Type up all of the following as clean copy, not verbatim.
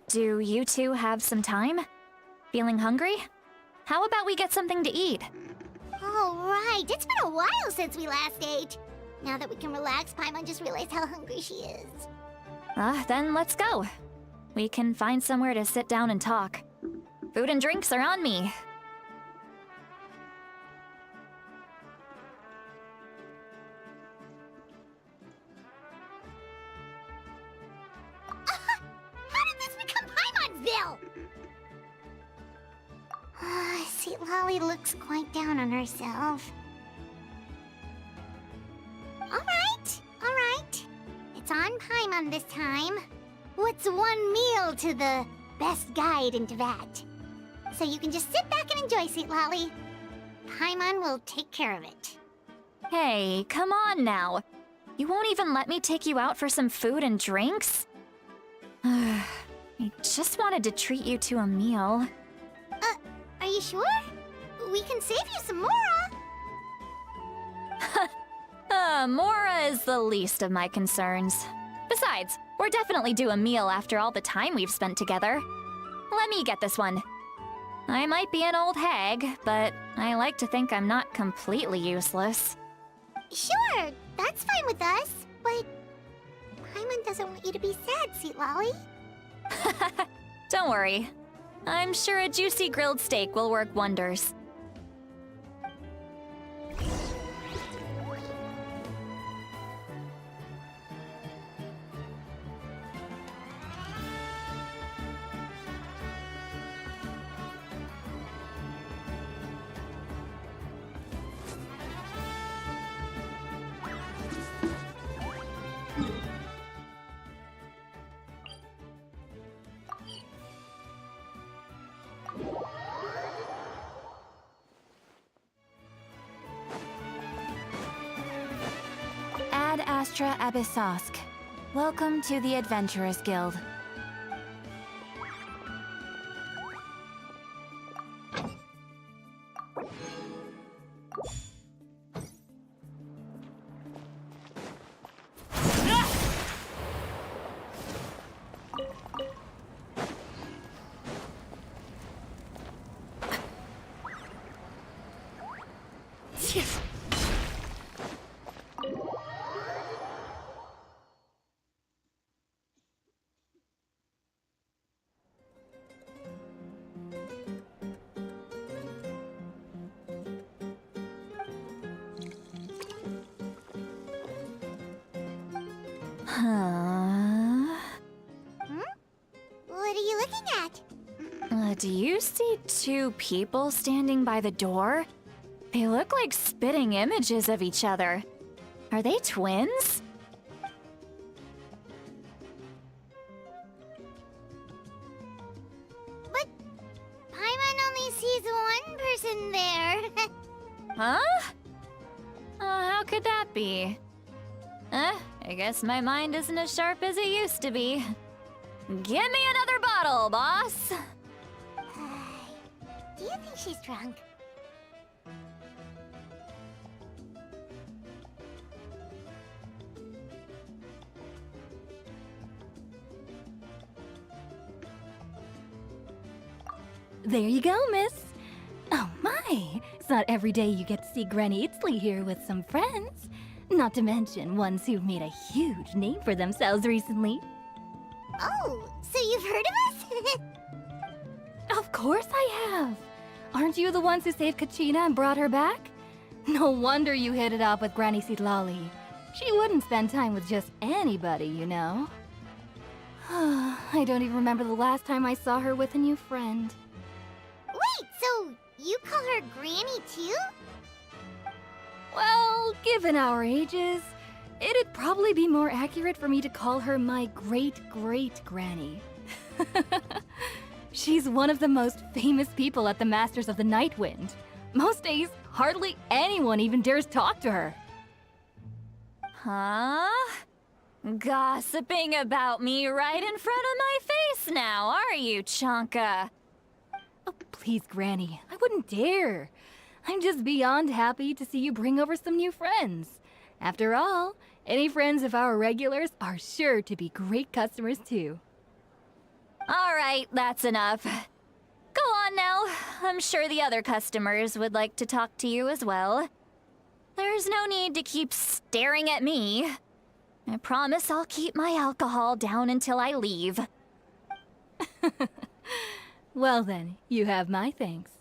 Do you two have some time? Feeling hungry? How about we get something to eat? Oh, right. It's been a while since we last ate. Now that we can relax, Paimon just realized how hungry she is. Then let's go. We can find somewhere to sit down and talk. Food and drinks are on me. How did this become Paimon'sville? See, Lolly looks quite down on herself. Alright. It's on Paimon this time. What's one meal to the best guide into that? So you can just sit back and enjoy, sweet Lolly. Paimon will take care of it. Hey, come on now. You won't even let me take you out for some food and drinks? I just wanted to treat you to a meal. Are you sure? We can save you some Mora. Mora is the least of my concerns. Besides, we're definitely due a meal after all the time we've spent together. Let me get this one. I might be an old hag, but I like to think I'm not completely useless. Sure, that's fine with us, but Paimon doesn't want you to be sad, sweet Lolly. Don't worry. I'm sure a juicy grilled steak will work wonders. Ad Astra Abyssosk. Welcome to the Adventurers Guild. What are you looking at? Do you see two people standing by the door? They look like spitting images of each other. Are they twins? But Paimon only sees one person there. Huh? How could that be? I guess my mind isn't as sharp as it used to be. Give me another bottle, boss! Do you think she's drunk? There you go, miss. Oh my, it's not every day you get to see Granny Itzley here with some friends. Not to mention ones who've made a huge name for themselves recently. Oh, so you've heard of us? Of course I have. Aren't you the ones who saved Kachina and brought her back? No wonder you hit it off with Granny Sitlali. She wouldn't spend time with just anybody, you know. I don't even remember the last time I saw her with a new friend. Wait, so you call her Granny too? Well, given our ages, it'd probably be more accurate for me to call her my great-great-granny. She's one of the most famous people at the Masters of the Nightwind. Most days, hardly anyone even dares talk to her. Huh? Gossiping about me right in front of my face now, are you, Chonka? Oh, please, Granny. I wouldn't dare. I'm just beyond happy to see you bring over some new friends. After all, any friends of our regulars are sure to be great customers too. All right, that's enough. Go on now. I'm sure the other customers would like to talk to you as well. There's no need to keep staring at me. I promise I'll keep my alcohol down until I leave. Well then, you have my thanks.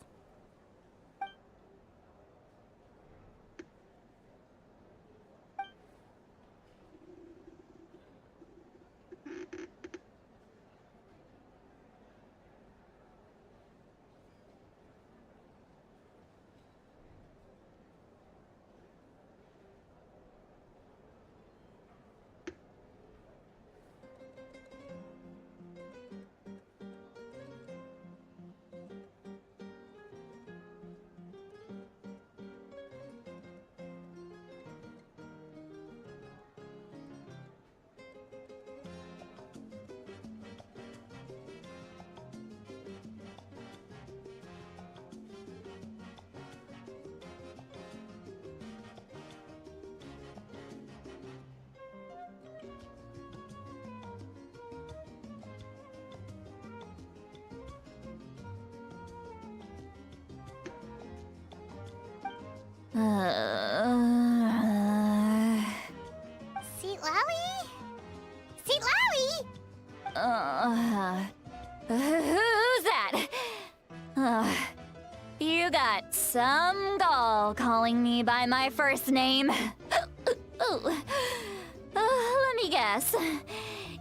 Seat Lally? Seat Lally? Who's that? You got some gall calling me by my first name. Let me guess.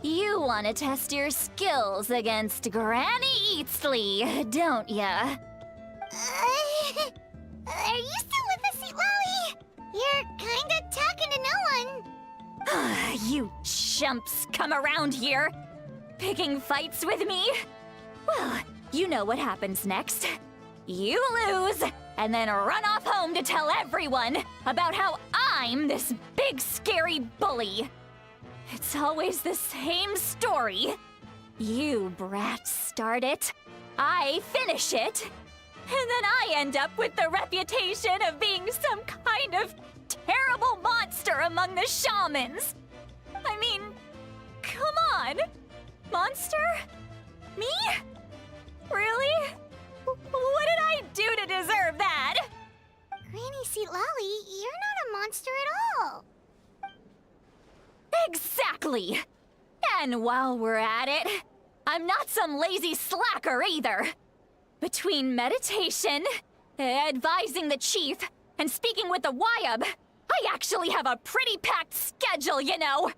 You want to test your skills against Granny Eatsley, don't ya? Are you still with us, Seat Lally? You're kinda talking to no one. You chumps come around here, picking fights with me? Well, you know what happens next. You lose, and then run off home to tell everyone about how I'm this big scary bully. It's always the same story. You brats start it, I finish it, and then I end up with the reputation of being some kind of terrible monster among the shamans. I mean, come on. Monster? Me? Really? What did I do to deserve that? Granny Seat Lally, you're not a monster at all. Exactly! And while we're at it, I'm not some lazy slacker either. Between meditation, advising the chief, and speaking with the Wyab, I actually have a pretty packed schedule, you know.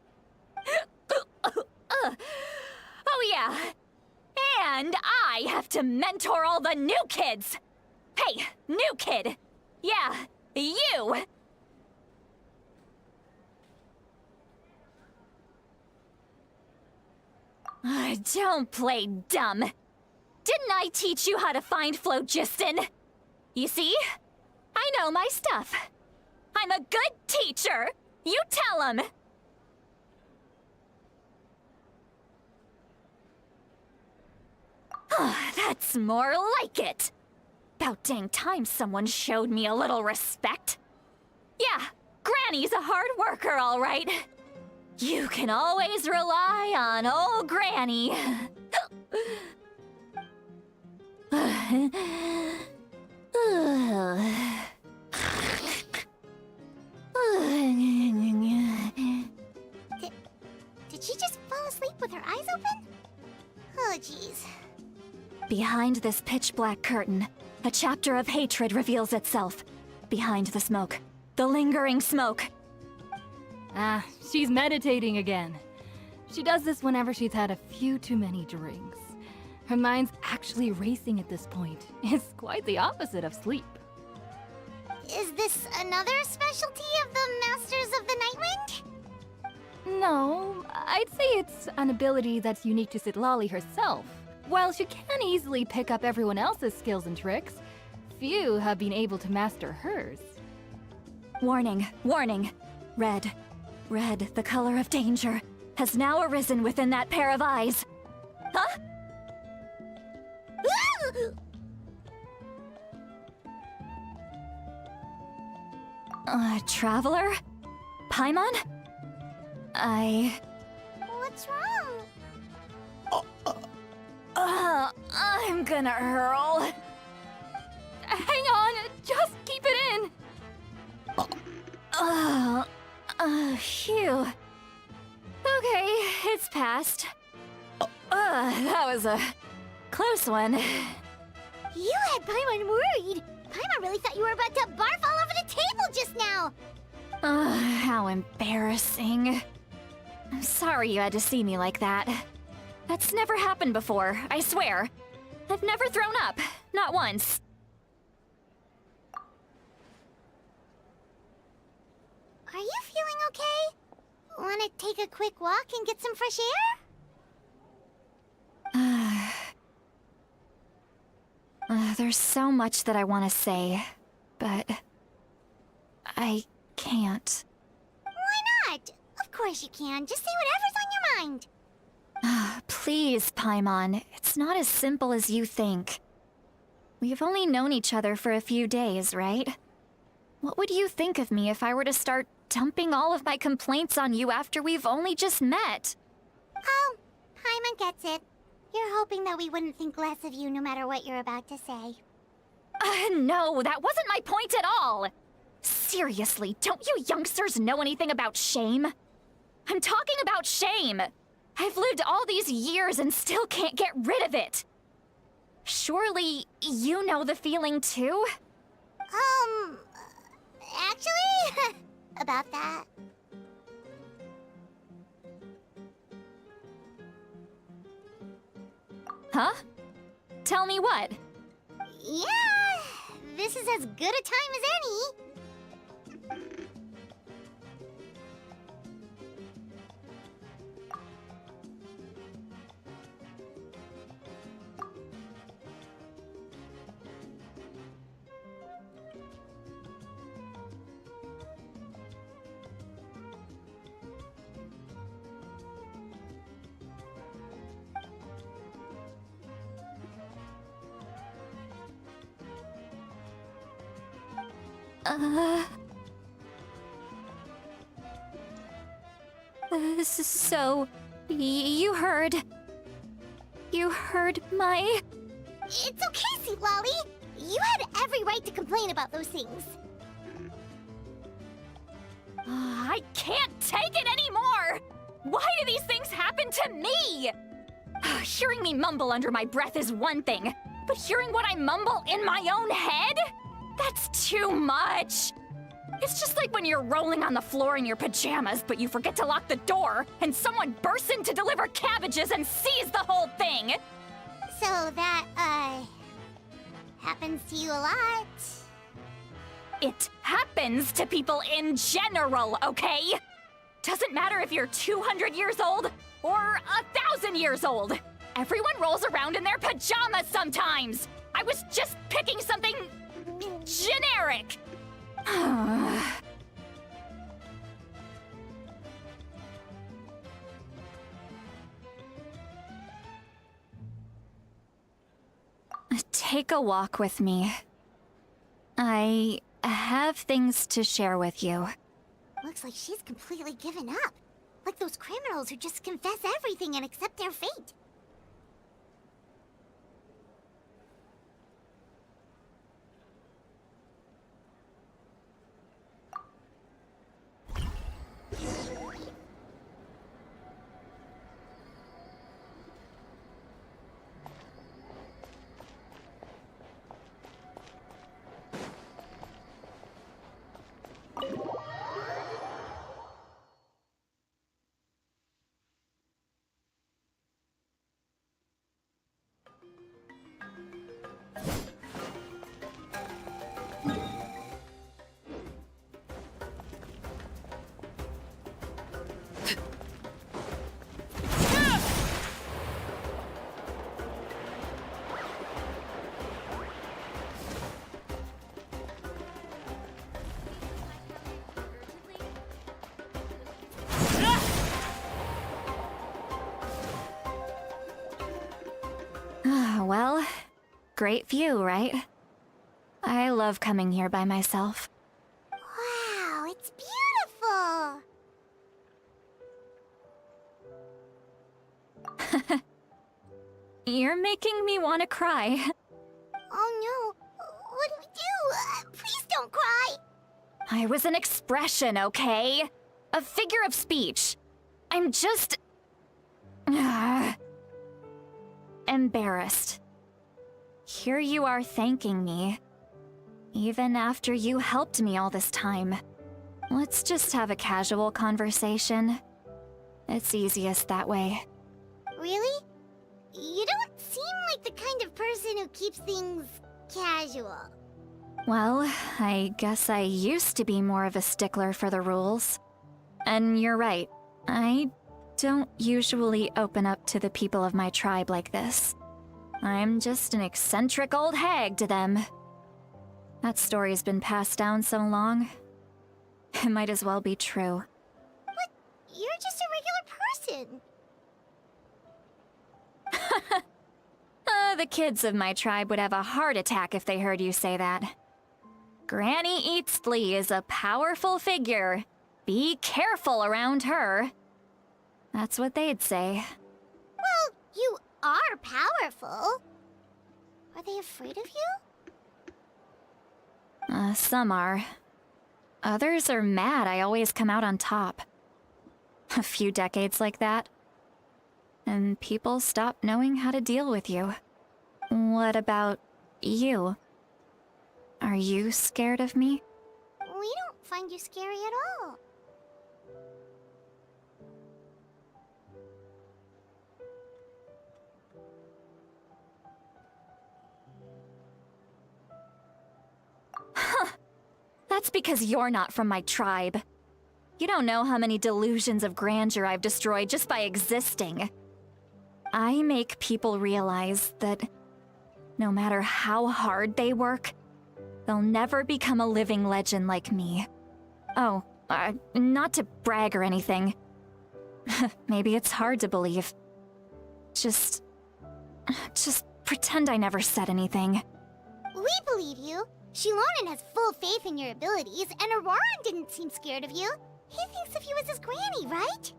Oh yeah. And I have to mentor all the new kids. Hey, new kid. Yeah, you. Don't play dumb. Didn't I teach you how to find phlogiston? You see? I know my stuff. I'm a good teacher. You tell him. That's more like it. About dang time someone showed me a little respect. Yeah, Granny's a hard worker, all right. You can always rely on old Granny. Did she just fall asleep with her eyes open? Oh, jeez. Behind this pitch-black curtain, a chapter of hatred reveals itself. Behind the smoke, the lingering smoke. Ah, she's meditating again. She does this whenever she's had a few too many drinks. Her mind's actually racing at this point. It's quite the opposite of sleep. Is this another specialty of the Masters of the Nightwind? No, I'd say it's an ability that's unique to Citlali herself. While she can easily pick up everyone else's skills and tricks, few have been able to master hers. Warning, warning. Red, the color of danger, has now arisen within that pair of eyes. Huh? Traveler? Paimon? What's wrong? I'm gonna hurl. Hang on, just keep it in. Phew. Okay, it's passed. That was a close one. You had Paimon worried. Paimon really thought you were about to barf all over the table just now. How embarrassing. I'm sorry you had to see me like that. That's never happened before, I swear. I've never thrown up, not once. Are you feeling okay? Want to take a quick walk and get some fresh air? There's so much that I want to say, but I can't. Why not? Of course you can. Just say whatever's on your mind. Please, Paimon, it's not as simple as you think. We've only known each other for a few days, right? What would you think of me if I were to start dumping all of my complaints on you after we've only just met? Oh, Paimon gets it. You're hoping that we wouldn't think less of you no matter what you're about to say. No, that wasn't my point at all! Seriously, don't you youngsters know anything about shame? I'm talking about shame! I've lived all these years and still can't get rid of it! Surely, you know the feeling too? Actually, about that. Huh? Tell me what? Yeah, this is as good a time as any. So, you heard... You heard my... It's okay, Sweet Lolly. You had every right to complain about those things. I can't take it anymore! Why do these things happen to me? Hearing me mumble under my breath is one thing, but hearing what I mumble in my own head? That's too much! It's just like when you're rolling on the floor in your pajamas, but you forget to lock the door, and someone bursts in to deliver cabbages and sees the whole thing! So that, happens to you a lot. It happens to people in general, okay? Doesn't matter if you're 200 years old or 1,000 years old. Everyone rolls around in their pajamas sometimes. I was just picking something generic. Take a walk with me. I have things to share with you. Looks like she's completely given up. Like those criminals who just confess everything and accept their fate. Well, great view, right? I love coming here by myself. Wow, it's beautiful! You're making me want to cry. Oh no, what do we do? Please don't cry! I was an expression, okay? A figure of speech. I'm just... embarrassed. Here you are thanking me. Even after you helped me all this time. Let's just have a casual conversation. It's easiest that way. Really? You don't seem like the kind of person who keeps things casual. Well, I guess I used to be more of a stickler for the rules. And you're right, I don't usually open up to the people of my tribe like this. I'm just an eccentric old hag to them. That story's been passed down so long, it might as well be true. But you're just a regular person. The kids of my tribe would have a heart attack if they heard you say that. Granny Eatsley is a powerful figure. Be careful around her. That's what they'd say. Well, you are powerful. Are they afraid of you? Some are. Others are mad I always come out on top. A few decades like that, and people stop knowing how to deal with you. What about you? Are you scared of me? We don't find you scary at all. That's because you're not from my tribe. You don't know how many delusions of grandeur I've destroyed just by existing. I make people realize that no matter how hard they work, they'll never become a living legend like me. Oh, not to brag or anything. Maybe it's hard to believe. Just pretend I never said anything. We believe you. Shilonen has full faith in your abilities, and Auroran didn't seem scared of you. He thinks of you as his granny, right?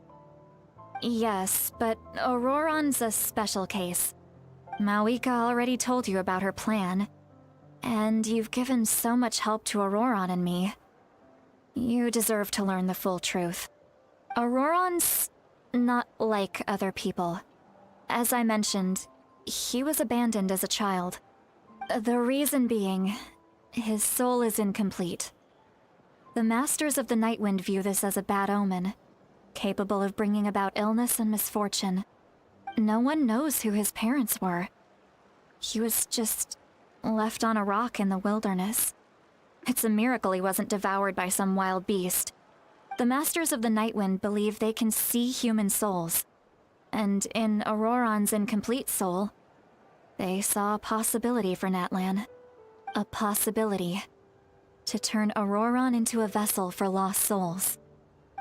Yes, but Auroran's a special case. Mawika already told you about her plan. And you've given so much help to Auroran and me. You deserve to learn the full truth. Auroran's not like other people. As I mentioned, he was abandoned as a child. The reason being, his soul is incomplete. The Masters of the Nightwind view this as a bad omen, capable of bringing about illness and misfortune. No one knows who his parents were. He was just left on a rock in the wilderness. It's a miracle he wasn't devoured by some wild beast. The Masters of the Nightwind believe they can see human souls. And in Auroran's incomplete soul, they saw a possibility for Natlan. A possibility to turn Auroran into a vessel for lost souls.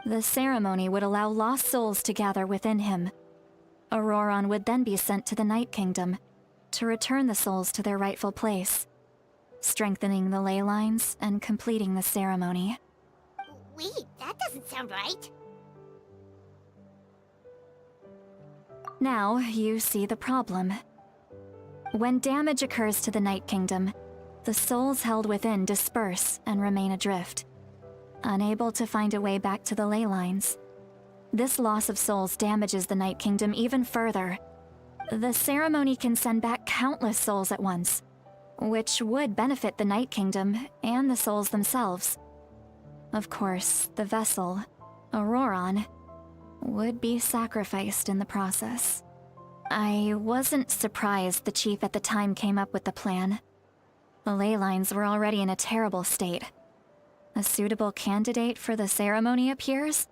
The ceremony would allow lost souls to gather within him. Auroran would then be sent to the Night Kingdom to return the souls to their rightful place, strengthening the ley lines and completing the ceremony. Wait, that doesn't sound right. Now you see the problem. When damage occurs to the Night Kingdom, the souls held within disperse and remain adrift, unable to find a way back to the ley lines. This loss of souls damages the Night Kingdom even further. The ceremony can send back countless souls at once, which would benefit the Night Kingdom and the souls themselves. Of course, the vessel, Auroran, would be sacrificed in the process. I wasn't surprised the chief at the time came up with the plan. The ley lines were already in a terrible state. A suitable candidate for the ceremony appears,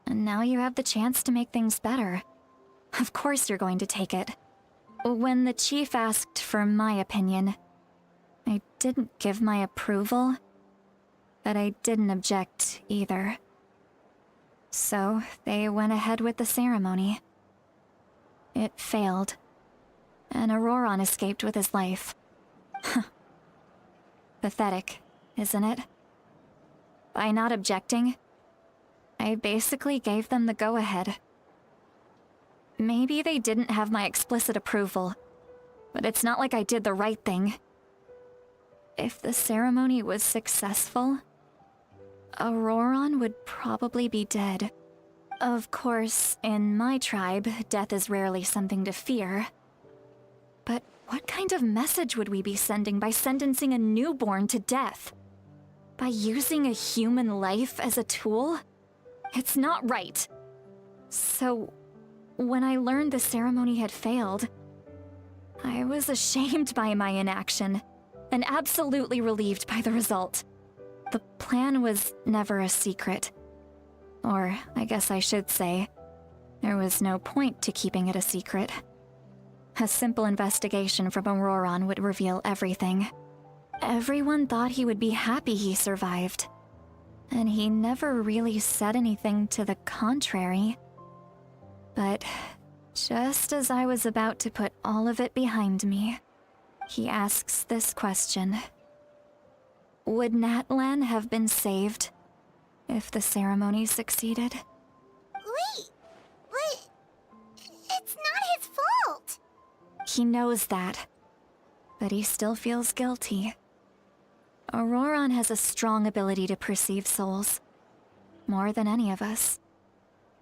and now you have the chance to make things better. Of course you're going to take it. When the chief asked for my opinion, I didn't give my approval, but I didn't object either. So they went ahead with the ceremony. It failed, and Auroran escaped with his life. Pathetic, isn't it? By not objecting, I basically gave them the go-ahead. Maybe they didn't have my explicit approval, but it's not like I did the right thing. If the ceremony was successful, Auroron would probably be dead. Of course, in my tribe, death is rarely something to fear. But what kind of message would we be sending by sentencing a newborn to death? By using a human life as a tool? It's not right. So, when I learned the ceremony had failed, I was ashamed by my inaction, and absolutely relieved by the result. The plan was never a secret. Or, I guess I should say, there was no point to keeping it a secret. A simple investigation from Auroron would reveal everything. Everyone thought he would be happy he survived, and he never really said anything to the contrary. But just as I was about to put all of it behind me, he asks this question. Would Natlan have been saved if the ceremony succeeded? Wait, but it's not his fault. He knows that, but he still feels guilty. Auroron has a strong ability to perceive souls, more than any of us.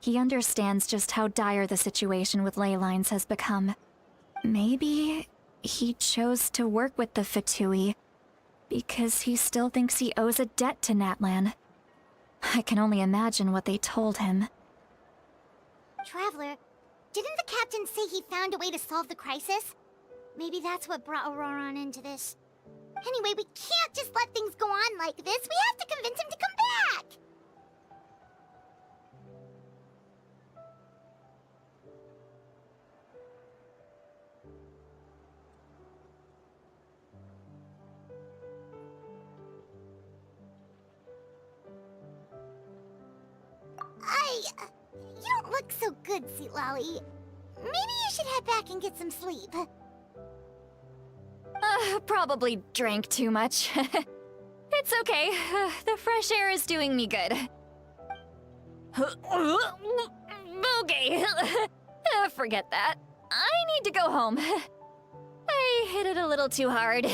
He understands just how dire the situation with ley lines has become. Maybe he chose to work with the Fatui because he still thinks he owes a debt to Natlan. I can only imagine what they told him. Traveler, didn't the captain say he found a way to solve the crisis? Maybe that's what brought Auroron into this. Anyway, we can't just let things go on like this. We have to convince him to come back! You don't look so good, Sweet Lolly. Maybe you should head back and get some sleep. Probably drank too much. It's okay. The fresh air is doing me good. Okay. Forget that. I need to go home. I hit it a little too hard.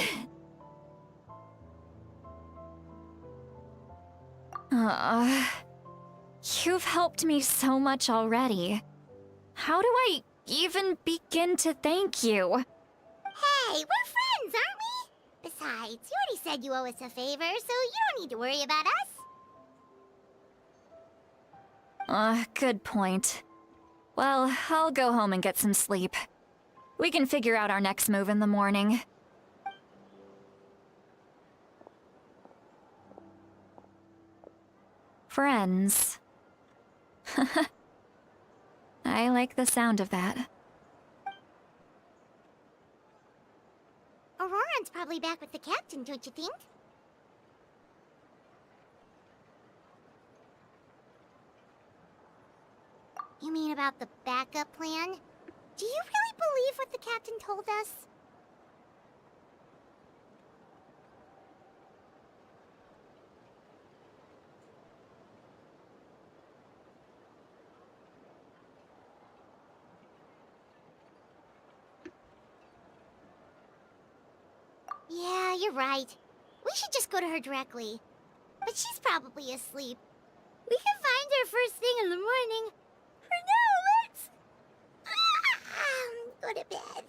You've helped me so much already. How do I even begin to thank you? Hey, we're friends, aren't we? Besides, you already said you owe us a favor, so you don't need to worry about us. Good point. Well, I'll go home and get some sleep. We can figure out our next move in the morning. Friends. I like the sound of that. Auroron's probably back with the captain, don't you think? You mean about the backup plan? Do you really believe what the captain told us? Yeah, you're right. We should just go to her directly. But she's probably asleep. We can find her first thing in the morning. For now, let's... go to bed.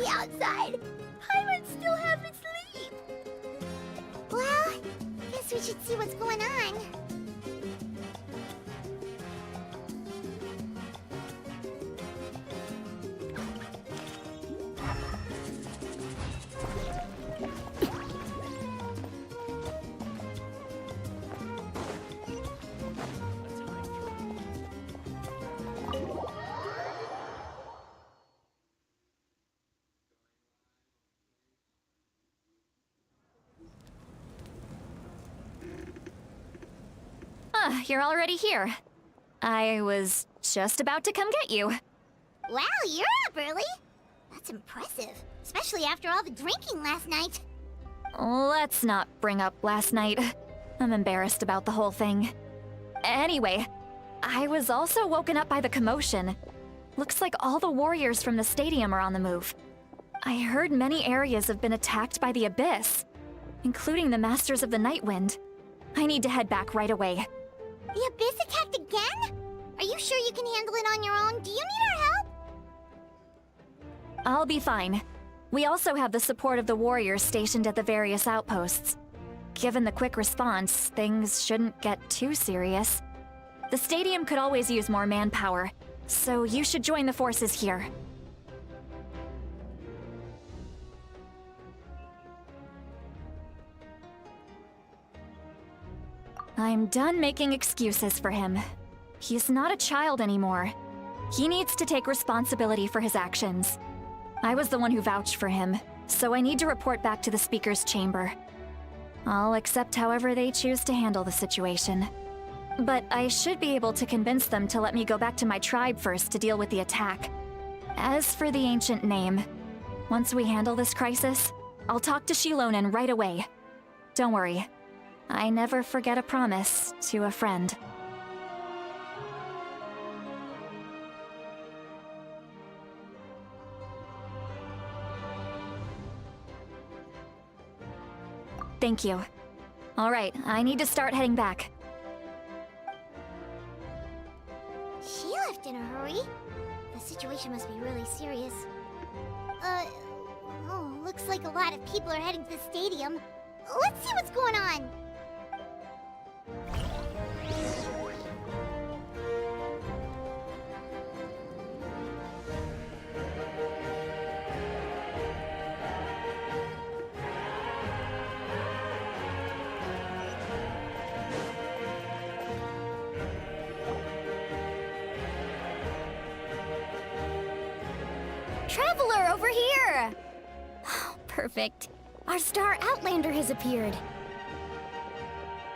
the outside. Paimon's still half asleep. Well, guess we should see what's going on. You're already here. I was just about to come get you. Wow, you're up early. That's impressive, especially after all the drinking last night. Let's not bring up last night. I'm embarrassed about the whole thing. Anyway, I was also woken up by the commotion. Looks like all the warriors from the stadium are on the move. I heard many areas have been attacked by the Abyss, including the Masters of the Nightwind. I need to head back right away. The Abyss attacked again? Are you sure you can handle it on your own? Do you need our help? I'll be fine. We also have the support of the warriors stationed at the various outposts. Given the quick response, things shouldn't get too serious. The stadium could always use more manpower, so you should join the forces here. I'm done making excuses for him. He's not a child anymore. He needs to take responsibility for his actions. I was the one who vouched for him, so I need to report back to the Speaker's chamber. I'll accept however they choose to handle the situation. But I should be able to convince them to let me go back to my tribe first to deal with the attack. As for the ancient name, once we handle this crisis, I'll talk to Shilonen right away. Don't worry. I never forget a promise to a friend. Thank you. All right, I need to start heading back. She left in a hurry. The situation must be really serious. Oh, looks like a lot of people are heading to the stadium. Let's see what's going on. Traveler, over here! Perfect. Our star Outlander has appeared.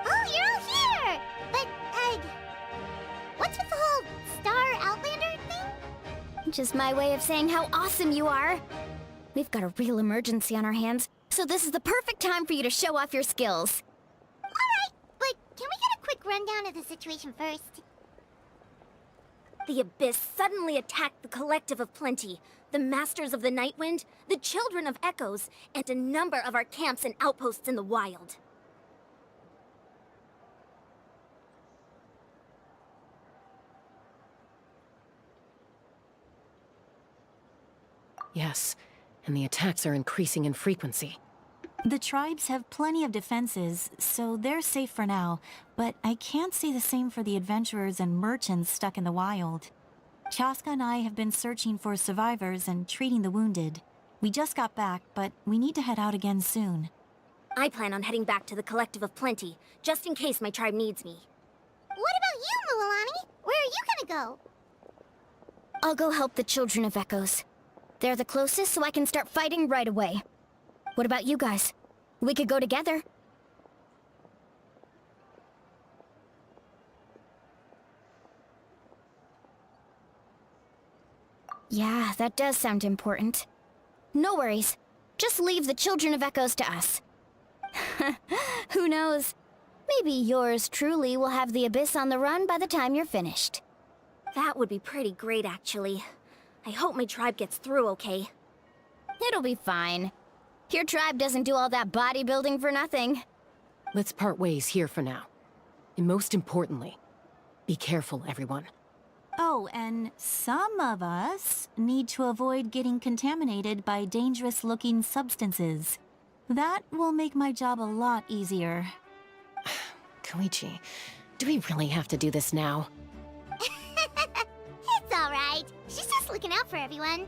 Oh, you're all here! But, what's with the whole Star Outlander thing? Just my way of saying how awesome you are. We've got a real emergency on our hands, so this is the perfect time for you to show off your skills. Alright, but can we get a quick rundown of the situation first? The Abyss suddenly attacked the Collective of Plenty, the Masters of the Nightwind, the Children of Echoes, and a number of our camps and outposts in the wild. Yes, and the attacks are increasing in frequency. The tribes have plenty of defenses, so they're safe for now, but I can't say the same for the adventurers and merchants stuck in the wild. Chaska and I have been searching for survivors and treating the wounded. We just got back, but we need to head out again soon. I plan on heading back to the Collective of Plenty, just in case my tribe needs me. What about you, Mualani? Where are you gonna go? I'll go help the Children of Echoes. They're the closest, so I can start fighting right away. What about you guys? We could go together. Yeah, that does sound important. No worries. Just leave the Children of Echoes to us. Who knows? Maybe yours truly will have the Abyss on the run by the time you're finished. That would be pretty great, actually. I hope my tribe gets through okay. It'll be fine. Your tribe doesn't do all that bodybuilding for nothing. Let's part ways here for now. And most importantly, be careful, everyone. Oh, and some of us need to avoid getting contaminated by dangerous-looking substances. That will make my job a lot easier. Koichi, do we really have to do this now? It's alright. She's just looking out for everyone.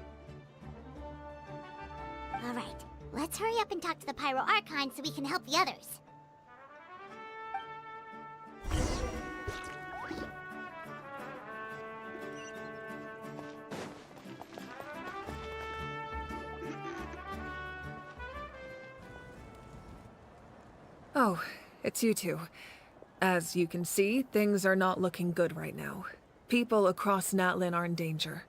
Alright, let's hurry up and talk to the Pyro Archon so we can help the others. Oh, it's you two. As you can see, things are not looking good right now. People across Natlin are in danger.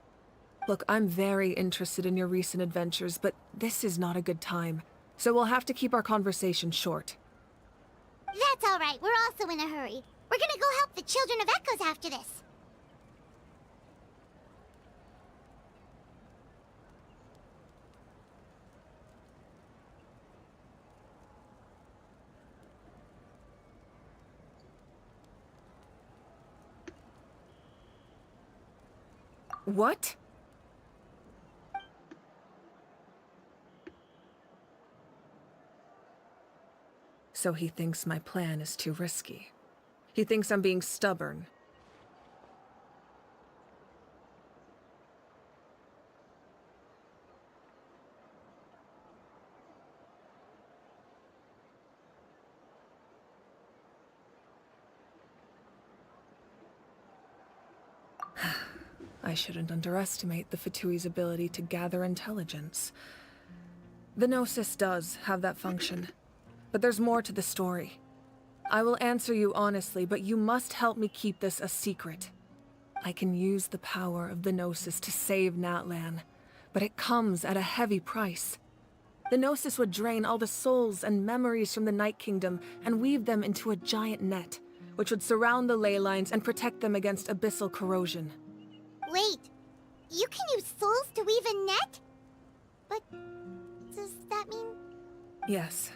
Look, I'm very interested in your recent adventures, but this is not a good time. So we'll have to keep our conversation short. That's alright, we're also in a hurry. We're gonna go help the Children of Echoes after this. What? So he thinks my plan is too risky. He thinks I'm being stubborn. I shouldn't underestimate the Fatui's ability to gather intelligence. The Gnosis does have that function, but there's more to the story. I will answer you honestly, but you must help me keep this a secret. I can use the power of the Gnosis to save Natlan, but it comes at a heavy price. The Gnosis would drain all the souls and memories from the Night Kingdom and weave them into a giant net, which would surround the ley lines and protect them against abyssal corrosion. Wait, you can use souls to weave a net? But does that mean... Yes.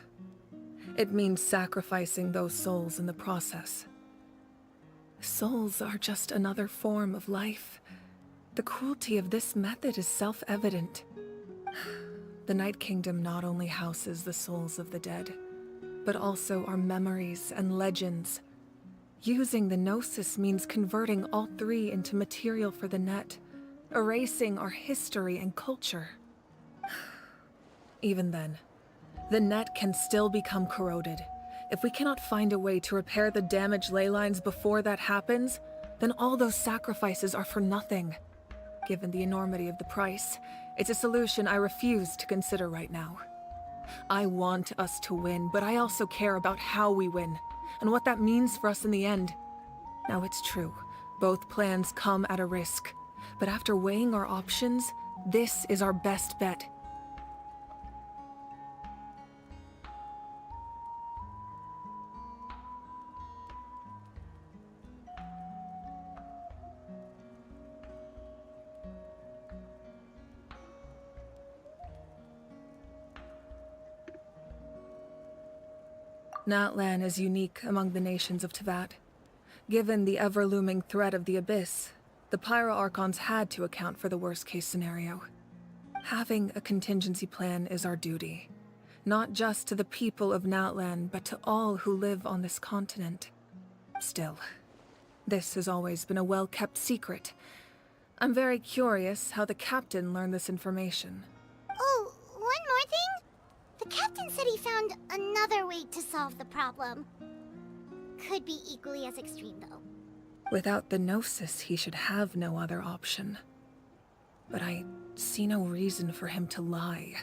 It means sacrificing those souls in the process. Souls are just another form of life. The cruelty of this method is self-evident. The Night Kingdom not only houses the souls of the dead, but also our memories and legends. Using the Gnosis means converting all three into material for the net, erasing our history and culture. Even then, the net can still become corroded. If we cannot find a way to repair the damaged ley lines before that happens, then all those sacrifices are for nothing. Given the enormity of the price, it's a solution I refuse to consider right now. I want us to win, but I also care about how we win, and what that means for us in the end. Now it's true, both plans come at a risk, but after weighing our options, this is our best bet. Natlan is unique among the nations of Teyvat. Given the ever-looming threat of the Abyss, the Pyro Archons had to account for the worst-case scenario. Having a contingency plan is our duty, not just to the people of Natlan, but to all who live on this continent. Still, this has always been a well-kept secret. I'm very curious how the captain learned this information. Oh, one more thing? The captain said he found another way to solve the problem. Could be equally as extreme, though. Without the Gnosis, he should have no other option. But I see no reason for him to lie.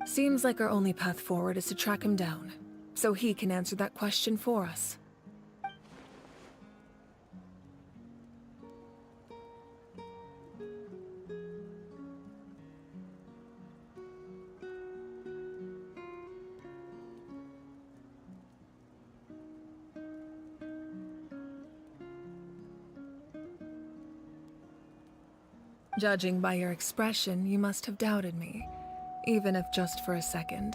Seems like our only path forward is to track him down, so he can answer that question for us. Judging by your expression, you must have doubted me, even if just for a second.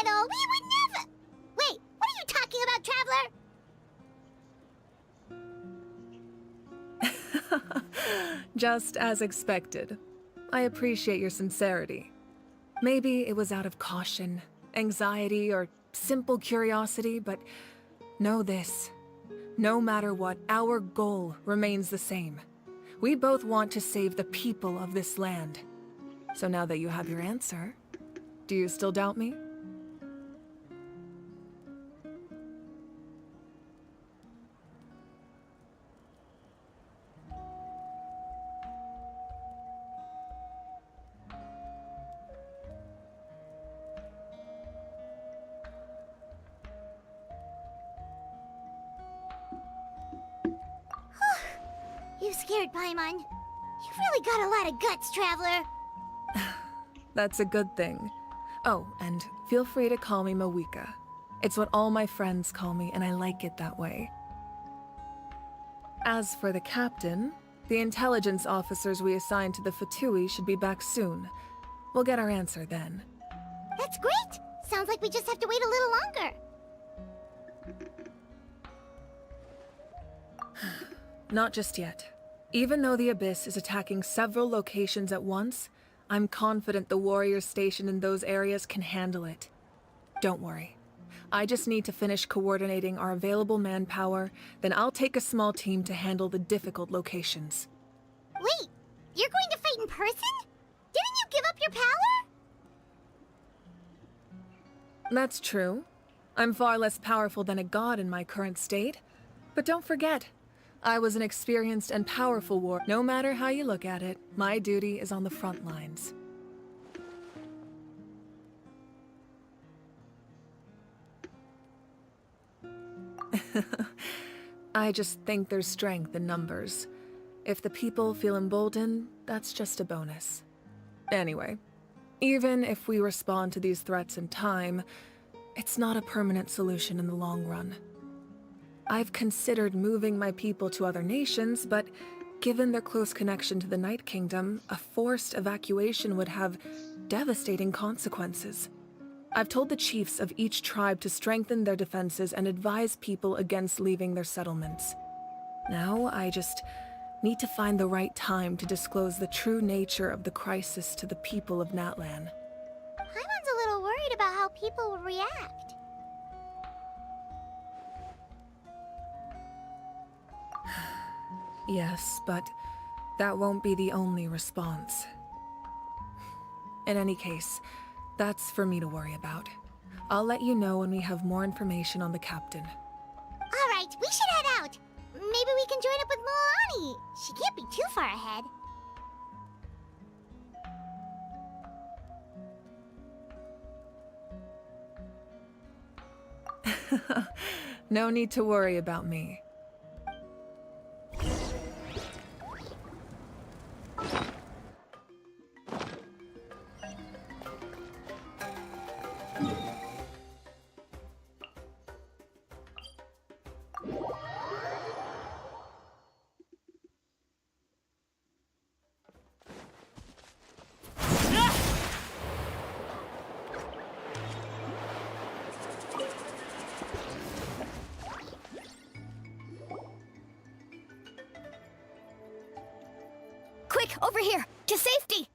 little. We would never. Wait, what are you talking about, Traveler? Just as expected. I appreciate your sincerity. Maybe it was out of caution, anxiety, or simple curiosity, but know this. No matter what, our goal remains the same. We both want to save the people of this land. So now that you have your answer, do you still doubt me? You scared Paimon. You've really got a lot of guts, Traveler. That's a good thing. Oh, and feel free to call me Mawika. It's what all my friends call me, and I like it that way. As for the captain, the intelligence officers we assigned to the Fatui should be back soon. We'll get our answer then. That's great. Sounds like we just have to wait a little longer. Not just yet. Even though the Abyss is attacking several locations at once, I'm confident the warriors stationed in those areas can handle it. Don't worry. I just need to finish coordinating our available manpower, then I'll take a small team to handle the difficult locations. Wait, you're going to fight in person? Didn't you give up your power? That's true. I'm far less powerful than a god in my current state. But don't forget, I was an experienced and powerful warrior. No matter how you look at it, my duty is on the front lines. I just think there's strength in numbers. If the people feel emboldened, that's just a bonus. Anyway, even if we respond to these threats in time, it's not a permanent solution in the long run. I've considered moving my people to other nations, but given their close connection to the Night Kingdom, a forced evacuation would have devastating consequences. I've told the chiefs of each tribe to strengthen their defenses and advise people against leaving their settlements. Now, I just need to find the right time to disclose the true nature of the crisis to the people of Natlan. Paimon's a little worried about how people will react. Yes, but that won't be the only response. In any case, that's for me to worry about. I'll let you know when we have more information on the captain. All right, we should head out. Maybe we can join up with Moani. She can't be too far ahead. No need to worry about me. Quick, over here! To safety!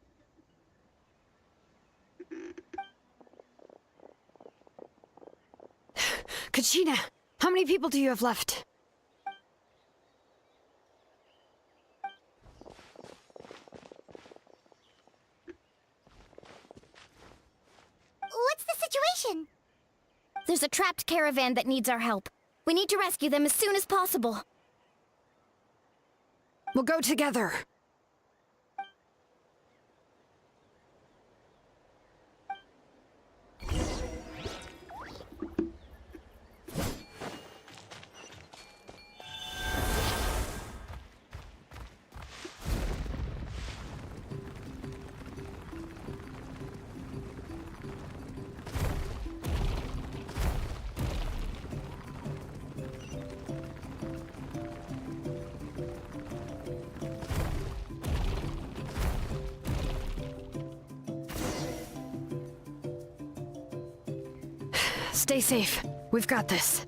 Kachina, how many people do you have left? What's the situation? There's a trapped caravan that needs our help. We need to rescue them as soon as possible. We'll go together. Stay safe. We've got this.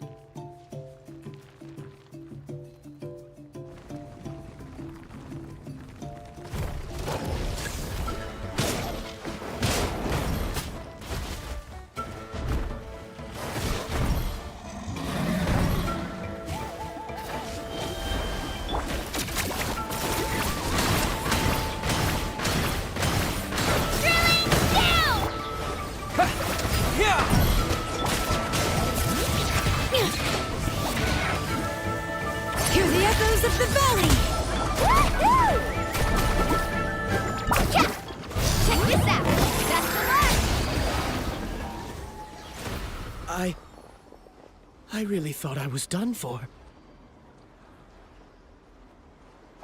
Hear the echoes of the valley! Woohoo! Yeah! Check this out! That's the one! I really thought I was done for.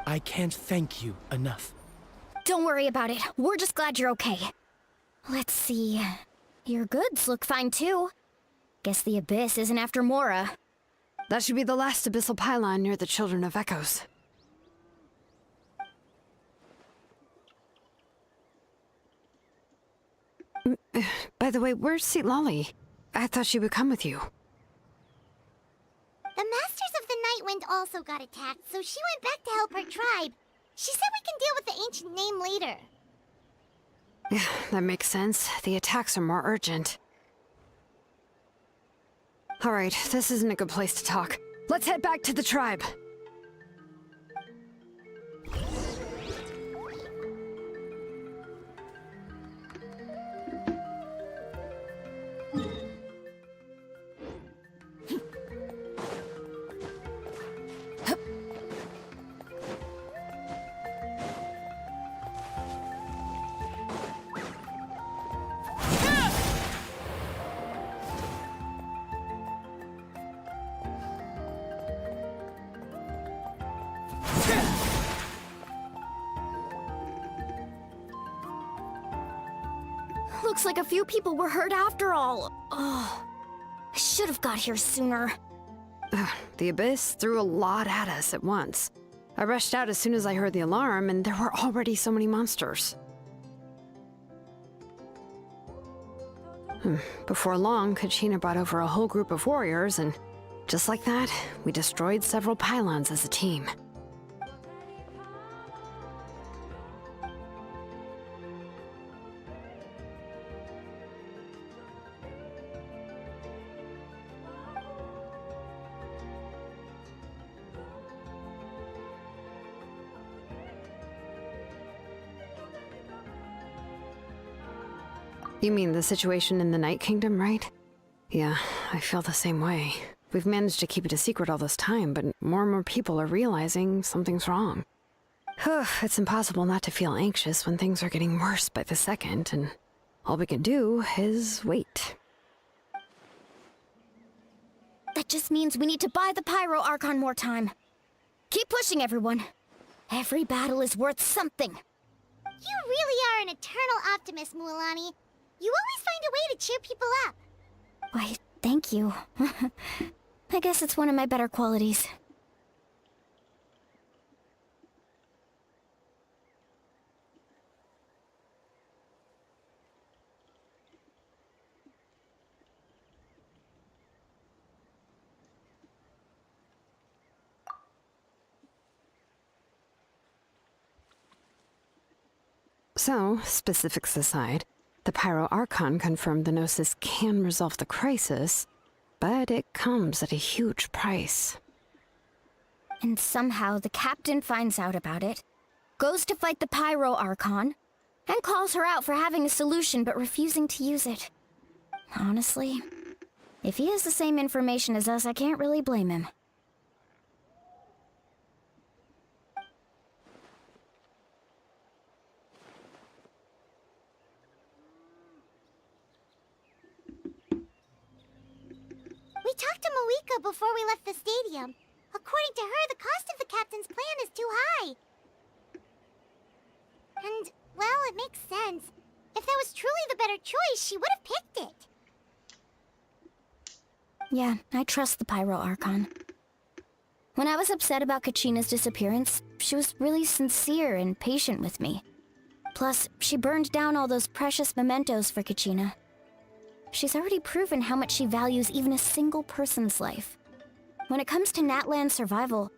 I can't thank you enough. Don't worry about it. We're just glad you're okay. Let's see. Your goods look fine too. Guess the Abyss isn't after Mora. That should be the last abyssal pylon near the Children of Echoes. By the way, where's Seat Lolly? I thought she would come with you. The Masters of the Night Wind also got attacked, so she went back to help her tribe. She said we can deal with the ancient name later. Yeah, that makes sense. The attacks are more urgent. Alright, this isn't a good place to talk. Let's head back to the tribe. Looks like a few people were hurt after all. Oh, I should have got here sooner. The Abyss threw a lot at us at once. I rushed out as soon as I heard the alarm, and there were already so many monsters. Before long, Kachina brought over a whole group of warriors, and just like that, we destroyed several pylons as a team. You mean the situation in the Night Kingdom, right? Yeah, I feel the same way. We've managed to keep it a secret all this time, but more and more people are realizing something's wrong. It's impossible not to feel anxious when things are getting worse by the second, and all we can do is wait. That just means we need to buy the Pyro Archon more time. Keep pushing, everyone. Every battle is worth something. You really are an eternal optimist, Mualani. You always find a way to cheer people up. Why, thank you. I guess it's one of my better qualities. So, specifics aside, the Pyro Archon confirmed the Gnosis can resolve the crisis, but it comes at a huge price. And somehow the captain finds out about it, goes to fight the Pyro Archon, and calls her out for having a solution but refusing to use it. Honestly, if he has the same information as us, I can't really blame him. We talked to Moika before we left the stadium. According to her, the cost of the captain's plan is too high. And, well, it makes sense. If that was truly the better choice, she would have picked it. Yeah, I trust the Pyro Archon. When I was upset about Kachina's disappearance, she was really sincere and patient with me. Plus, she burned down all those precious mementos for Kachina. she's already proven how much she values even a single person's life. When it comes to Natlan's survival,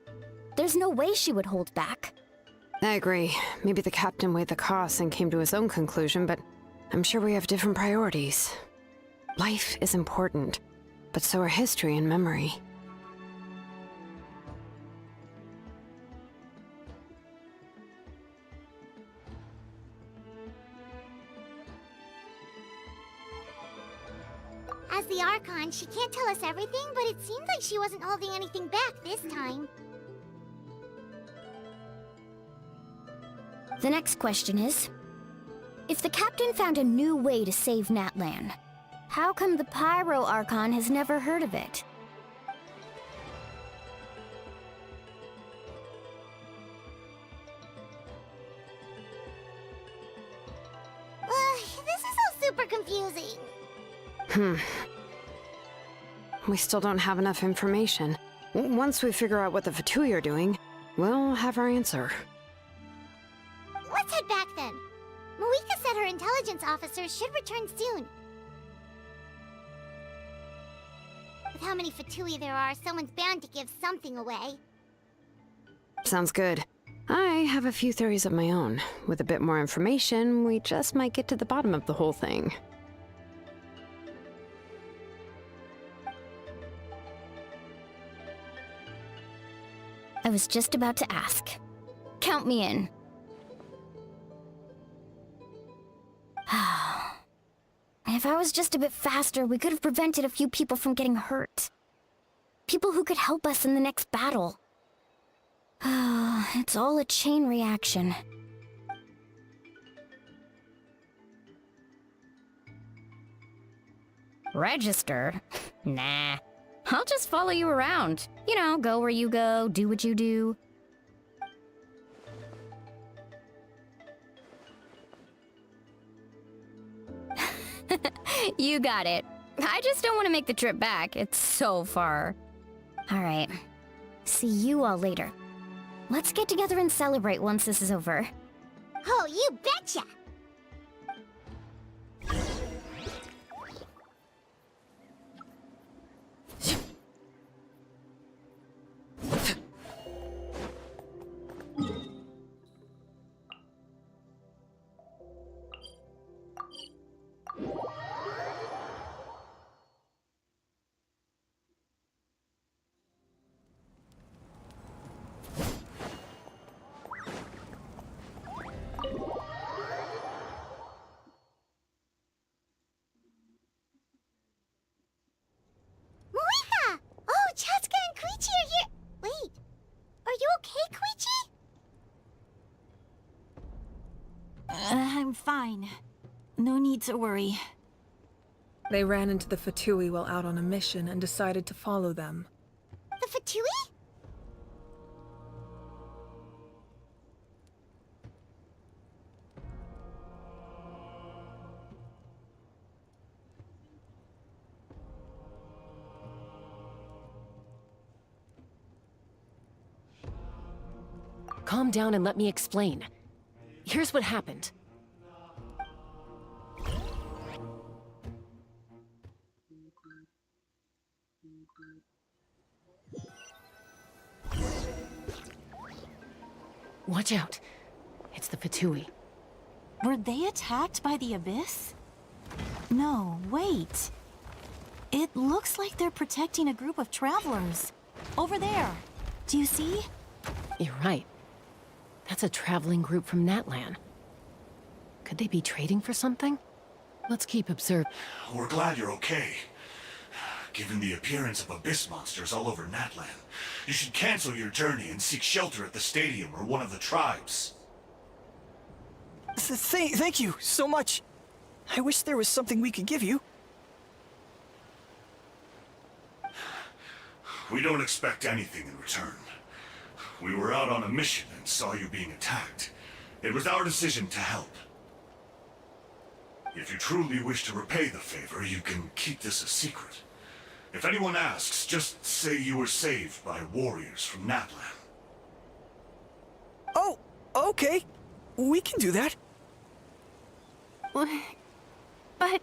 there's no way she would hold back. I agree. Maybe the captain weighed the costs and came to his own conclusion, but I'm sure we have different priorities. Life is important, but so are history and memory. As the Archon, she can't tell us everything, but it seems like she wasn't holding anything back this time. The next question is, if the captain found a new way to save Natlan, how come the Pyro Archon has never heard of it? This is all super confusing. We still don't have enough information. Once we figure out what the Fatui are doing, we'll have our answer. Let's head back then. Moika said her intelligence officer should return soon. With how many Fatui there are, someone's bound to give something away. Sounds good. I have a few theories of my own. With a bit more information, we just might get to the bottom of the whole thing. I was just about to ask. Count me in. If I was just a bit faster, we could have prevented a few people from getting hurt. People who could help us in the next battle. It's all a chain reaction. Register? Nah. I'll just follow you around. You know, go where you go, do what you do. You got it. I just don't want to make the trip back. It's so far. All right. See you all later. Let's get together and celebrate once this is over. Oh, you betcha! Moika! Oh, Chaska and Koichi are here! Wait, are you okay, Koichi? I'm fine. No need to worry. They ran into the Fatui while out on a mission and decided to follow them. The Fatui? Calm down and let me explain. Here's what happened. Watch out. It's the Fatui. Were they attacked by the Abyss? No, wait. It looks like they're protecting a group of travelers. Over there. Do you see? You're right. That's a traveling group from Natlan. Could they be trading for something? Let's keep observing. We're glad you're okay. Given the appearance of abyss monsters all over Natlan, you should cancel your journey and seek shelter at the stadium or one of the tribes. Thank you so much. I wish there was something we could give you. We don't expect anything in return. We were out on a mission and saw you being attacked. It was our decision to help. If you truly wish to repay the favor, you can keep this a secret. If anyone asks, just say you were saved by warriors from Natlan. Oh, okay. We can do that. But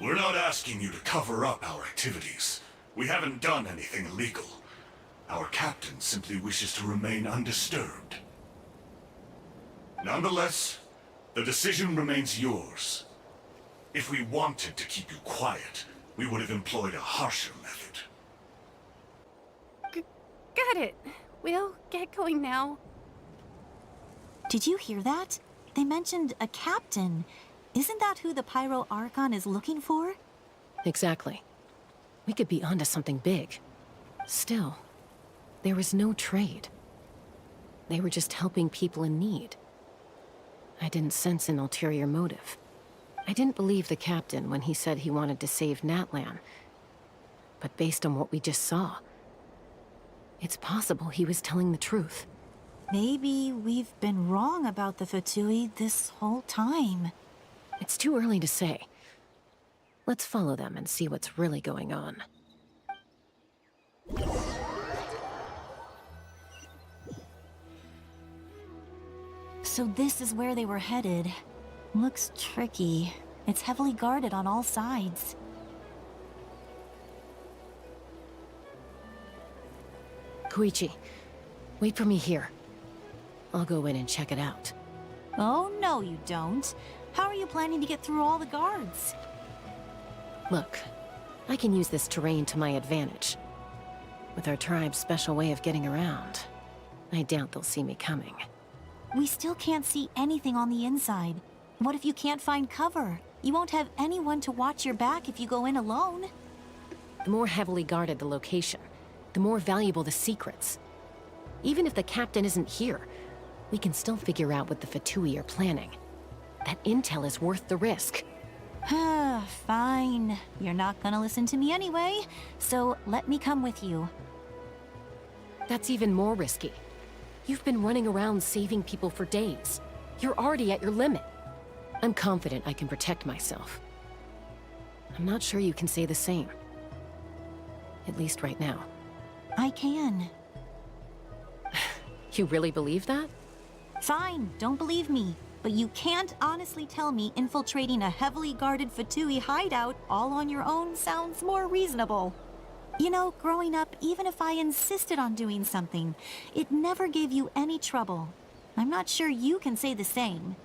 We're not asking you to cover up our activities. We haven't done anything illegal. Our captain simply wishes to remain undisturbed. Nonetheless, the decision remains yours. If we wanted to keep you quiet, we would have employed a harsher method. Got it. We'll get going now. Did you hear that? They mentioned a captain. Isn't that who the Pyro Archon is looking for? Exactly. We could be onto something big. Still, there was no trade. They were just helping people in need. I didn't sense an ulterior motive. I didn't believe the captain when he said he wanted to save Natlan. But based on what we just saw, it's possible he was telling the truth. Maybe we've been wrong about the Fatui this whole time. It's too early to say. Let's follow them and see what's really going on. So this is where they were headed. Looks tricky. It's heavily guarded on all sides. Koichi, wait for me here. I'll go in and check it out. Oh, no you don't. How are you planning to get through all the guards? Look, I can use this terrain to my advantage. With our tribe's special way of getting around, I doubt they'll see me coming. We still can't see anything on the inside. What if you can't find cover? You won't have anyone to watch your back if you go in alone. The more heavily guarded the location, the more valuable the secrets. Even if the captain isn't here, we can still figure out what the Fatui are planning. That intel is worth the risk. Fine. You're not gonna listen to me anyway, so let me come with you. That's even more risky. You've been running around saving people for days. You're already at your limit. I'm confident I can protect myself. I'm not sure you can say the same. At least right now. I can. You really believe that? Fine, don't believe me. But you can't honestly tell me infiltrating a heavily guarded Fatui hideout all on your own sounds more reasonable. You know, growing up, even if I insisted on doing something, it never gave you any trouble. I'm not sure you can say the same.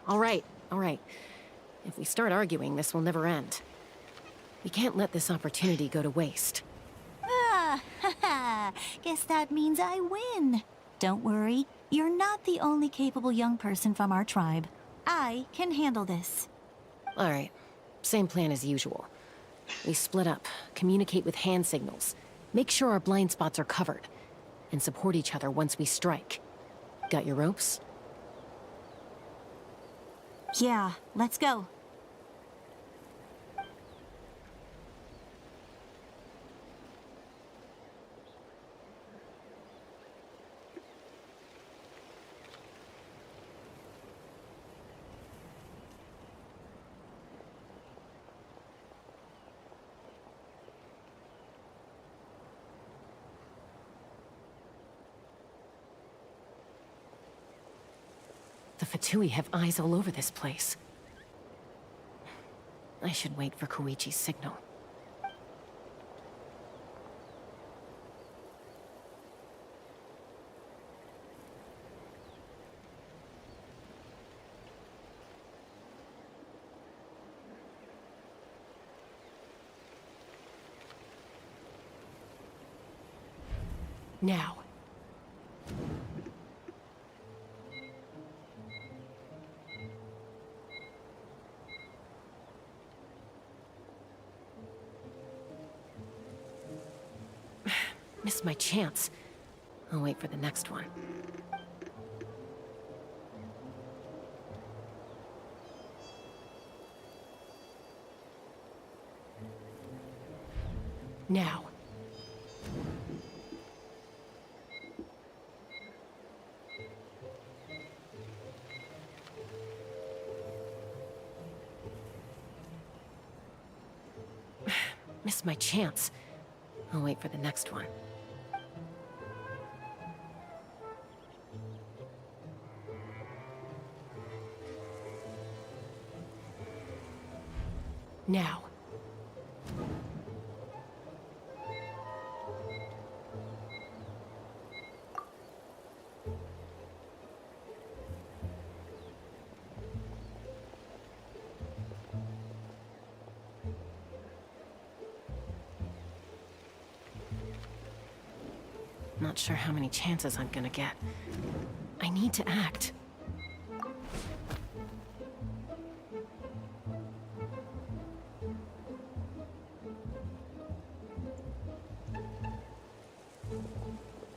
All right. If we start arguing, this will never end. We can't let this opportunity go to waste. Guess that means I win. Don't worry, you're not the only capable young person from our tribe. I can handle this. All right, same plan as usual. We split up, communicate with hand signals, make sure our blind spots are covered, and support each other once we strike. Got your ropes? Yeah, let's go. The Fatui have eyes all over this place. I should wait for Koichi's signal. Now. Missed my chance. I'll wait for the next one. Now. Missed my chance. I'll wait for the next one. Now. Not sure how many chances I'm gonna get. I need to act.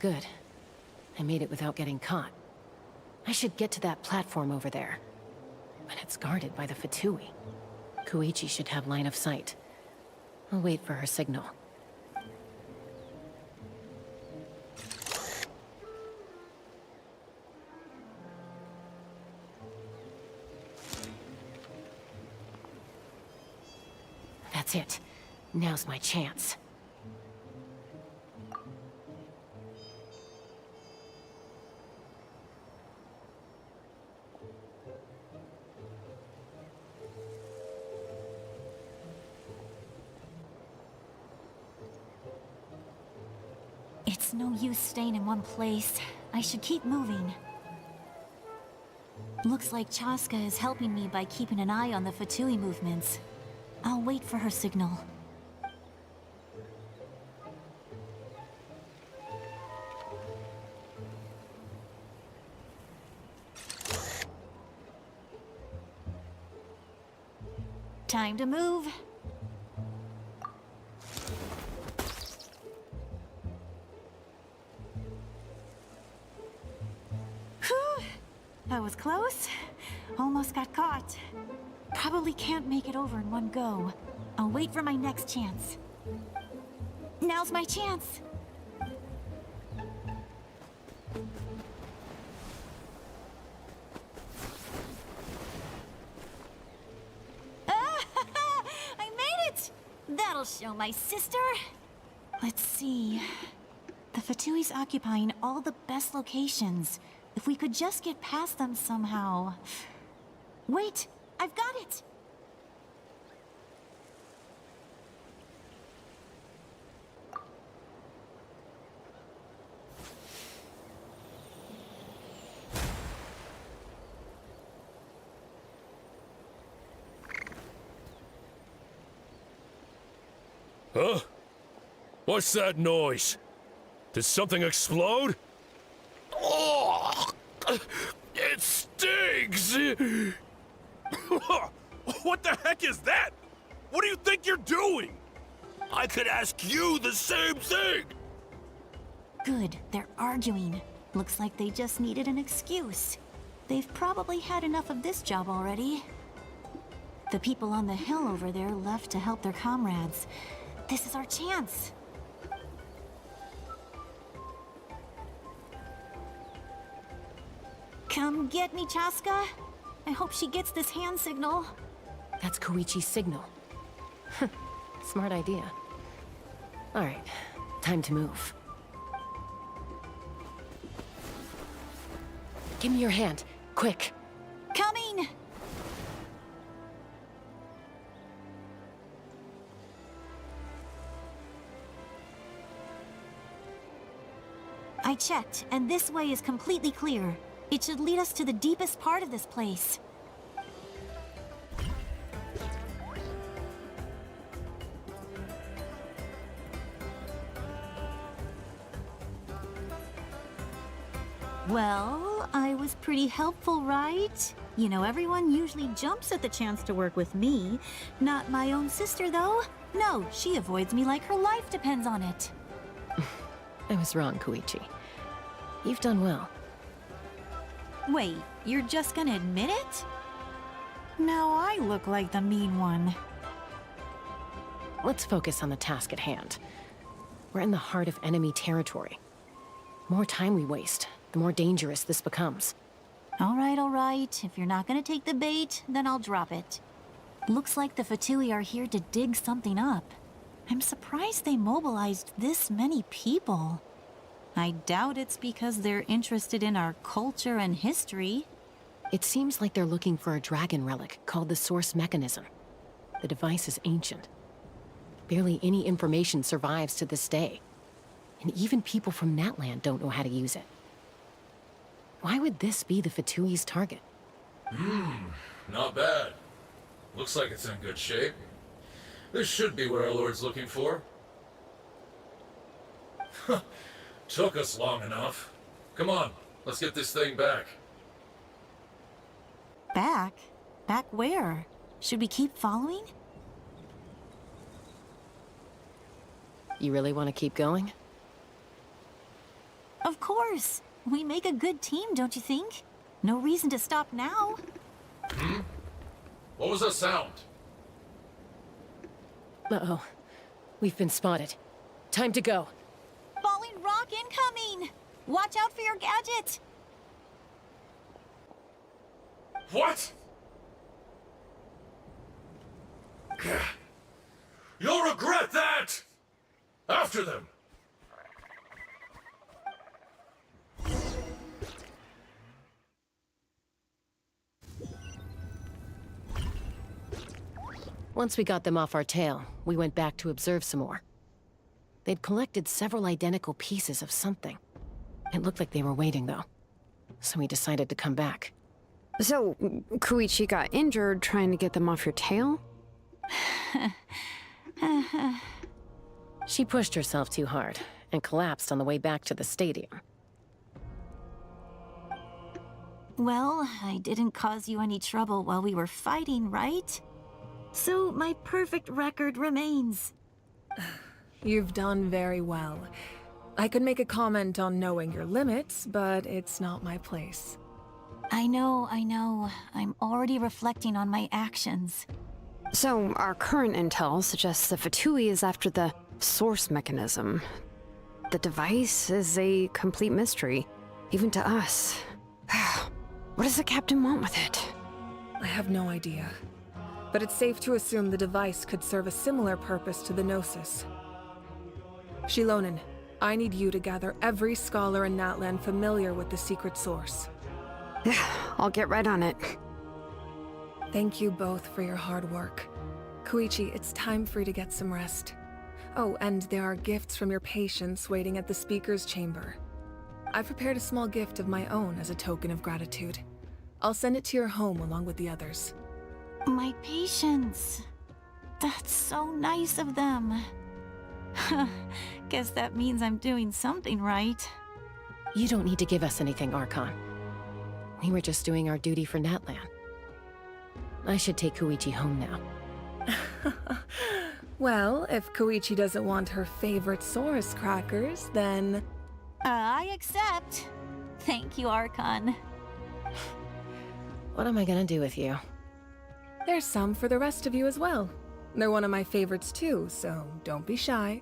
Good. I made it without getting caught. I should get to that platform over there. But it's guarded by the Fatui. Koichi should have line of sight. I'll wait for her signal. That's it. Now's my chance. It's no use staying in one place. I should keep moving. Looks like Chaska is helping me by keeping an eye on the Fatui movements. I'll wait for her signal. Time to move. Whew! That was close. Almost got caught. Probably can't make it over in one go. I'll wait for my next chance. Now's my chance. I made it! That'll show my sister. Let's see. The Fatui's occupying all the best locations. If we could just get past them somehow. Wait! I've got it! Huh? What's that noise? Did something explode? Oh! It stings! What the heck is that? What do you think you're doing? I could ask you the same thing! Good, they're arguing. Looks like they just needed an excuse. They've probably had enough of this job already. The people on the hill over there left to help their comrades. This is our chance. Come get me, Chaska. I hope she gets this hand signal. That's Koichi's signal. Smart idea. Alright, time to move. Give me your hand, quick. Coming! I checked, and this way is completely clear. It should lead us to the deepest part of this place. Well, I was pretty helpful, right? You know, everyone usually jumps at the chance to work with me. Not my own sister, though. No, she avoids me like her life depends on it. I was wrong, Koichi. You've done well. Wait, you're just gonna admit it? Now I look like the mean one. Let's focus on the task at hand. We're in the heart of enemy territory. The more time we waste, the more dangerous this becomes. All right. If you're not gonna take the bait, then I'll drop it. Looks like the Fatui are here to dig something up. I'm surprised they mobilized this many people. I doubt it's because they're interested in our culture and history. It seems like they're looking for a dragon relic called the Source Mechanism. The device is ancient. Barely any information survives to this day. And even people from Natland don't know how to use it. Why would this be the Fatui's target? Not bad. Looks like it's in good shape. This should be what our Lord's looking for. Took us long enough. Come on, let's get this thing back. Back? Back where? Should we keep following? You really want to keep going? Of course. We make a good team, don't you think? No reason to stop now. What was that sound? Uh-oh. We've been spotted. Time to go. Falling rock incoming! Watch out for your gadget! What? You'll regret that! After them! Once we got them off our tail, we went back to observe some more. They'd collected several identical pieces of something. It looked like they were waiting, though. So we decided to come back. So, Koichi got injured trying to get them off your tail? She pushed herself too hard and collapsed on the way back to the stadium. Well, I didn't cause you any trouble while we were fighting, right? So my perfect record remains. You've done very well. I could make a comment on knowing your limits, but it's not my place. I know. I'm already reflecting on my actions. So, our current intel suggests the Fatui is after the source mechanism. The device is a complete mystery, even to us. What does the captain want with it? I have no idea. But it's safe to assume the device could serve a similar purpose to the Gnosis. Shilonen, I need you to gather every scholar in Natland familiar with the secret source. Yeah, I'll get right on it. Thank you both for your hard work. Koichi, it's time for you to get some rest. Oh, and there are gifts from your patients waiting at the speaker's chamber. I've prepared a small gift of my own as a token of gratitude. I'll send it to your home along with the others. My patience. That's so nice of them. Guess that means I'm doing something right. You don't need to give us anything, Archon. We were just doing our duty for Natlan. I should take Koichi home now. Well, if Koichi doesn't want her favorite Saurus crackers, then... I accept. Thank you, Archon. What am I gonna do with you? There's some for the rest of you as well. They're one of my favorites too, so don't be shy.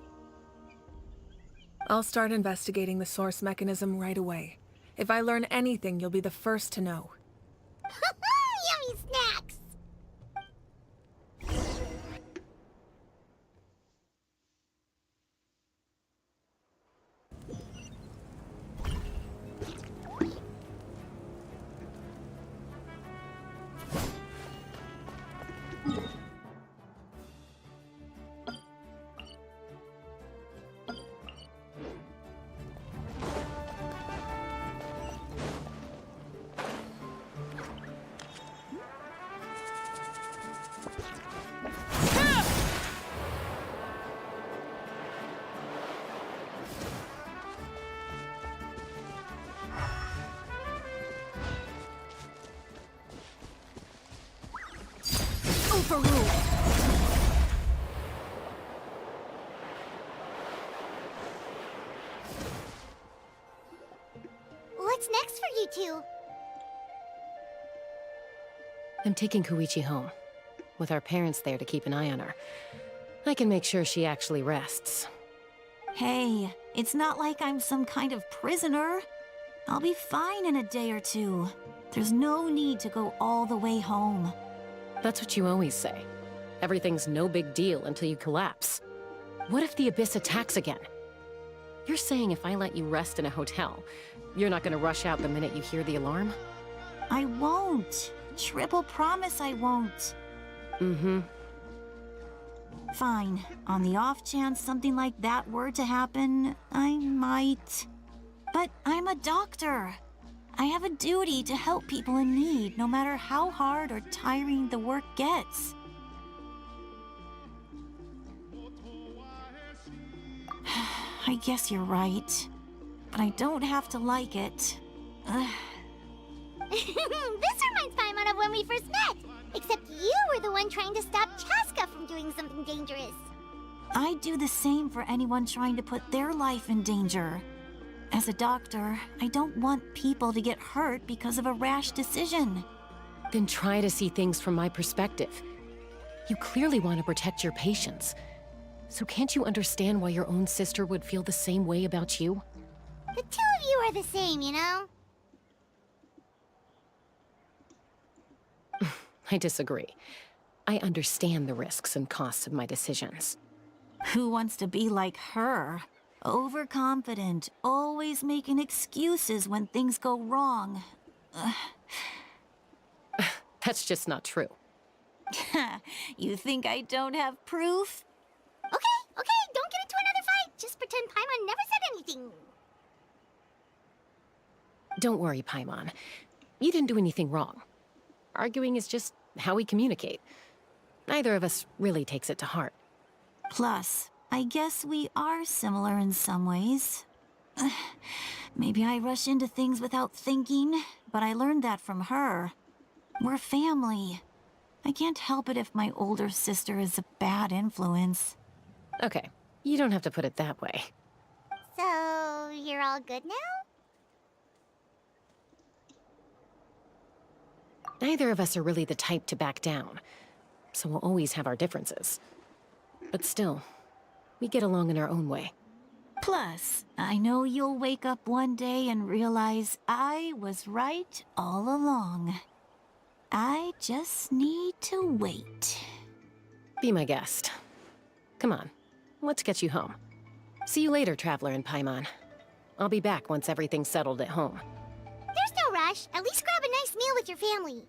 I'll start investigating the source mechanism right away. If I learn anything, you'll be the first to know. Yummy snacks! Overruled. What's next for you two? I'm taking Koichi home. With our parents there to keep an eye on her. I can make sure she actually rests. Hey, it's not like I'm some kind of prisoner. I'll be fine in a day or two. There's no need to go all the way home. That's what you always say. Everything's no big deal until you collapse. What if the Abyss attacks again? You're saying if I let you rest in a hotel, you're not gonna rush out the minute you hear the alarm? I won't. Triple promise I won't. Mm-hmm. Fine. On the off chance something like that were to happen, I might. But I'm a doctor. I have a duty to help people in need, no matter how hard or tiring the work gets. I guess you're right. But I don't have to like it. This reminds Paimon of when we first met. Except you were the one trying to stop Chaska from doing something dangerous. I'd do the same for anyone trying to put their life in danger. As a doctor, I don't want people to get hurt because of a rash decision. Then try to see things from my perspective. You clearly want to protect your patients. So can't you understand why your own sister would feel the same way about you? The two of you are the same, you know? I disagree. I understand the risks and costs of my decisions. Who wants to be like her? Overconfident, always making excuses when things go wrong. That's just not true. You think I don't have proof? Okay, don't get into another fight. Just pretend Paimon never said anything. Don't worry, Paimon. You didn't do anything wrong. Arguing is just how we communicate. Neither of us really takes it to heart. Plus, I guess we are similar in some ways. Maybe I rush into things without thinking, but I learned that from her. We're family. I can't help it if my older sister is a bad influence. Okay, you don't have to put it that way. So, you're all good now? Neither of us are really the type to back down, so we'll always have our differences. But still, we get along in our own way. Plus, I know you'll wake up one day and realize I was right all along. I just need to wait. Be my guest. Come on, let's get you home. See you later, Traveler and Paimon. I'll be back once everything's settled at home. There's no rush. At least grab a nice meal with your family.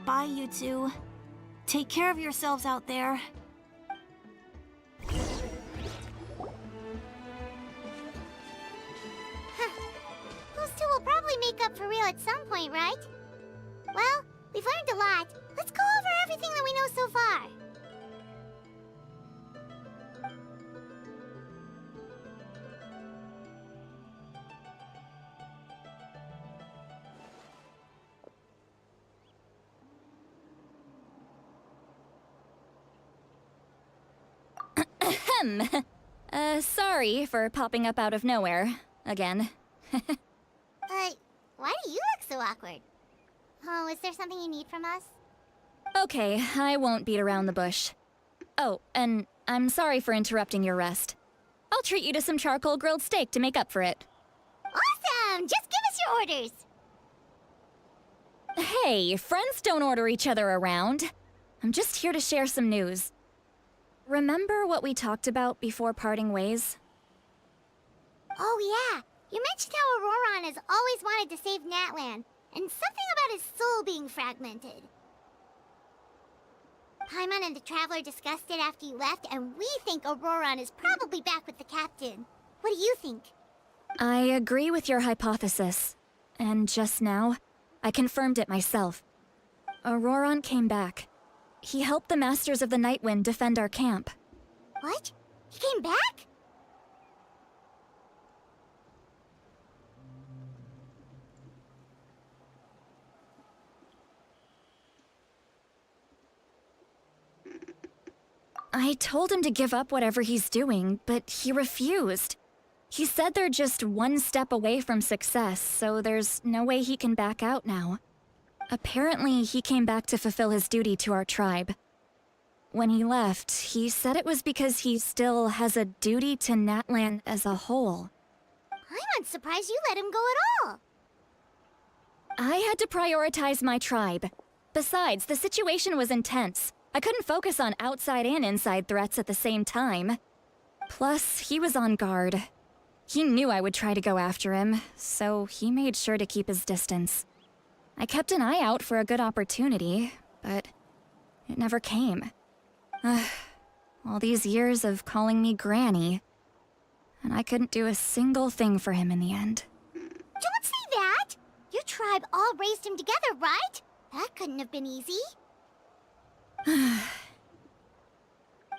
Bye, you two. Take care of yourselves out there. Those two will probably make up for real at some point, right? Well, we've learned a lot. Let's go over everything that we know so far. Sorry for popping up out of nowhere. Again. Why do you look so awkward? Oh, is there something you need from us? Okay, I won't beat around the bush. Oh, and I'm sorry for interrupting your rest. I'll treat you to some charcoal grilled steak to make up for it. Awesome! Just give us your orders! Hey, friends don't order each other around. I'm just here to share some news. Remember what we talked about before parting ways? Oh yeah, you mentioned how Auroron has always wanted to save Natlan, and something about his soul being fragmented. Paimon and the Traveler discussed it after you left, and we think Auroron is probably back with the captain. What do you think? I agree with your hypothesis. And just now, I confirmed it myself. Auroron came back. He helped the Masters of the Nightwind defend our camp. What? He came back? I told him to give up whatever he's doing, but he refused. He said they're just one step away from success, so there's no way he can back out now. Apparently, he came back to fulfill his duty to our tribe. When he left, he said it was because he still has a duty to Natlan as a whole. I'm surprised you let him go at all. I had to prioritize my tribe. Besides, the situation was intense. I couldn't focus on outside and inside threats at the same time. Plus, he was on guard. He knew I would try to go after him, so he made sure to keep his distance. I kept an eye out for a good opportunity, but it never came. All these years of calling me Granny, and I couldn't do a single thing for him in the end. Don't say that! Your tribe all raised him together, right? That couldn't have been easy.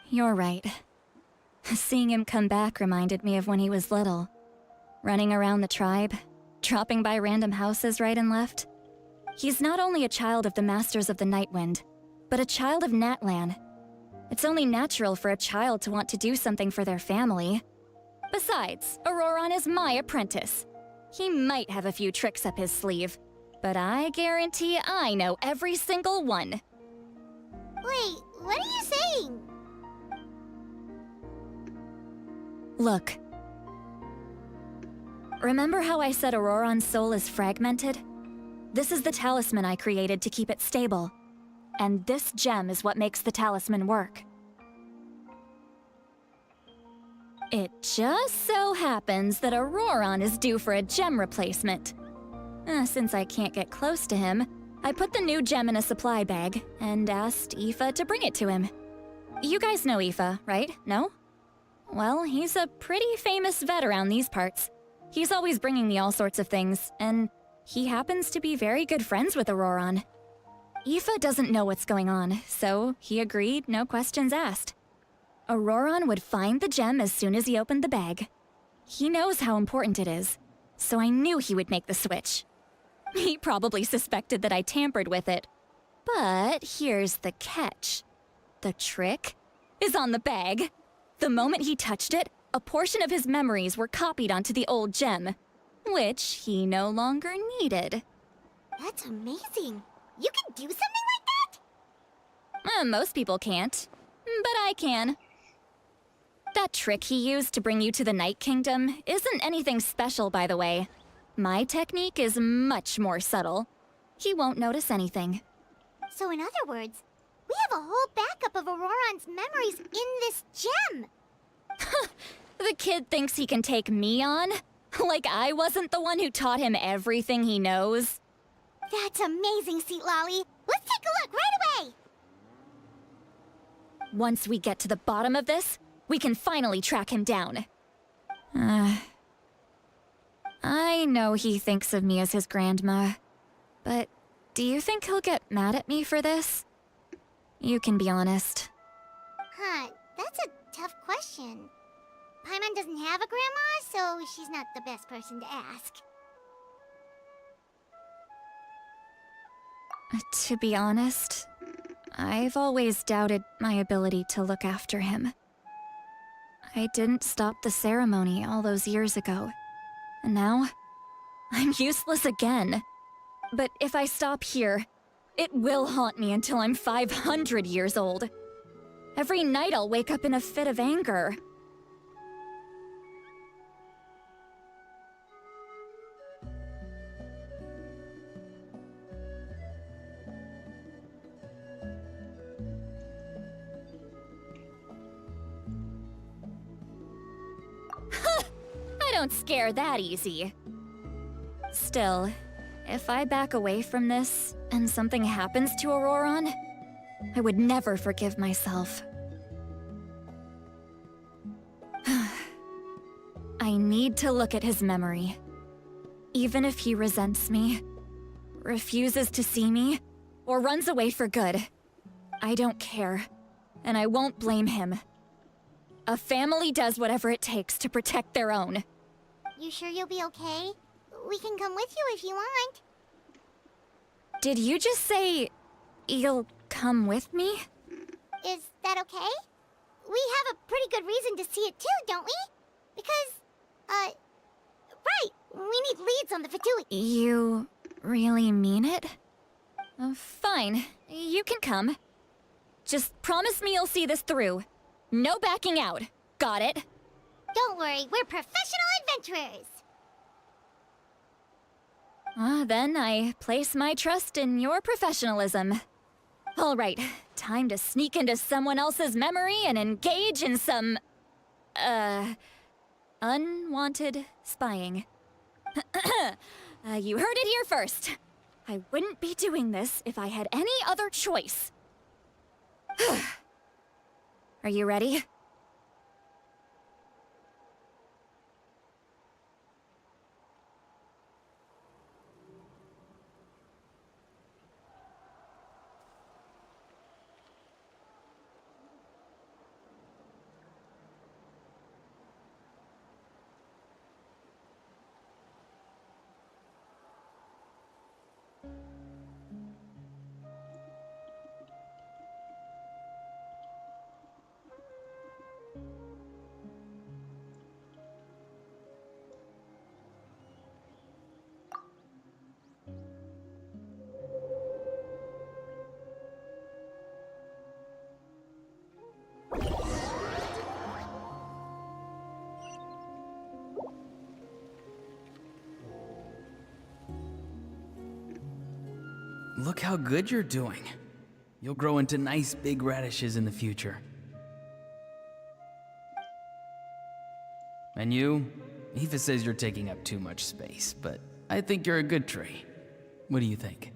You're right. Seeing him come back reminded me of when he was little. Running around the tribe, dropping by random houses right and left. He's not only a child of the Masters of the Nightwind, but a child of Natlan. It's only natural for a child to want to do something for their family. Besides, Auroron is my apprentice. He might have a few tricks up his sleeve, but I guarantee I know every single one. Wait, what are you saying? Look. Remember how I said Auroron's soul is fragmented? This is the talisman I created to keep it stable. And this gem is what makes the talisman work. It just so happens that Auroron is due for a gem replacement. Since I can't get close to him, I put the new gem in a supply bag and asked Aoife to bring it to him. You guys know Aoife, right? No? Well, he's a pretty famous vet around these parts. He's always bringing me all sorts of things, and he happens to be very good friends with Auroron. Aoife doesn't know what's going on, so he agreed, no questions asked. Auroron would find the gem as soon as he opened the bag. He knows how important it is, so I knew he would make the switch. He probably suspected that I tampered with it. But here's the catch. The trick is on the bag. The moment he touched it, a portion of his memories were copied onto the old gem, which he no longer needed. That's amazing. You can do something like that? Most people can't, but I can. That trick he used to bring you to the Night Kingdom isn't anything special, by the way. My technique is much more subtle. He won't notice anything. So in other words, we have a whole backup of Auroron's memories in this gem. The kid thinks he can take me on? Like I wasn't the one who taught him everything he knows? That's amazing, Seat Lolly. Let's take a look right away. Once we get to the bottom of this, we can finally track him down. I know he thinks of me as his grandma, but do you think he'll get mad at me for this? You can be honest. Huh, that's a tough question. Paimon doesn't have a grandma, so she's not the best person to ask. To be honest, I've always doubted my ability to look after him. I didn't stop the ceremony all those years ago, and now I'm useless again. But if I stop here, it will haunt me until I'm 500 years old. Every night I'll wake up in a fit of anger. I don't scare that easy. Still, if I back away from this and something happens to Auroron, I would never forgive myself. I need to look at his memory. Even if he resents me, refuses to see me, or runs away for good, I don't care, and I won't blame him. A family does whatever it takes to protect their own. You sure you'll be okay? We can come with you if you want. Did you just say you'll come with me? Is that okay? We have a pretty good reason to see it too, don't we? Because, right, we need leads on the Fatui. You really mean it? Fine, you can come. Just promise me you'll see this through. No backing out. Got it? Don't worry, we're professional adventurers. Then I place my trust in your professionalism. All right, time to sneak into someone else's memory and engage in some, unwanted spying. You heard it here first. I wouldn't be doing this if I had any other choice. Are you ready? Look how good you're doing. You'll grow into nice big radishes in the future. And you? Aoife says you're taking up too much space, but I think you're a good tree. What do you think?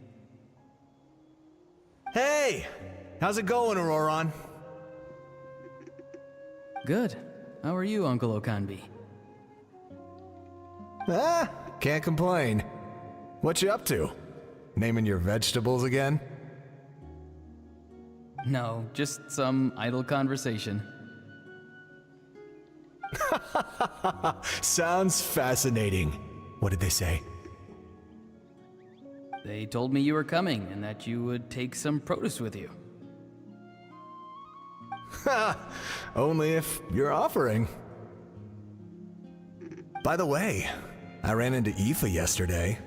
Hey! How's it going, Auroron? Good. How are you, Uncle Okanbi? Can't complain. What you up to? Naming your vegetables again? No, just some idle conversation. Sounds fascinating. What did they say? They told me you were coming and that you would take some produce with you. Only if you're offering. By the way, I ran into Aoife yesterday.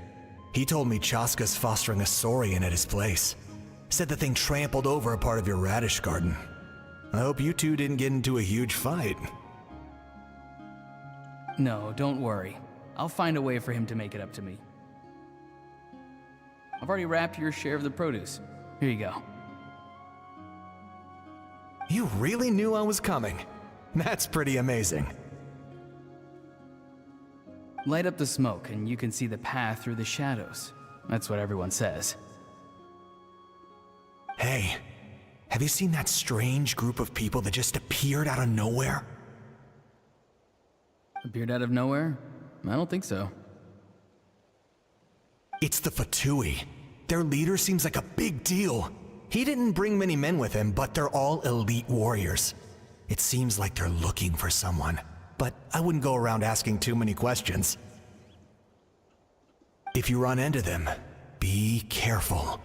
He told me Chaska's fostering a saurian at his place. Said the thing trampled over a part of your radish garden. I hope you two didn't get into a huge fight. No, don't worry. I'll find a way for him to make it up to me. I've already wrapped your share of the produce. Here you go. You really knew I was coming. That's pretty amazing. Light up the smoke and you can see the path through the shadows. That's what everyone says. Hey, have you seen that strange group of people that just appeared out of nowhere? Appeared out of nowhere? I don't think so. It's the Fatui. Their leader seems like a big deal. He didn't bring many men with him, but they're all elite warriors. It seems like they're looking for someone, but I wouldn't go around asking too many questions. If you run into them, be careful.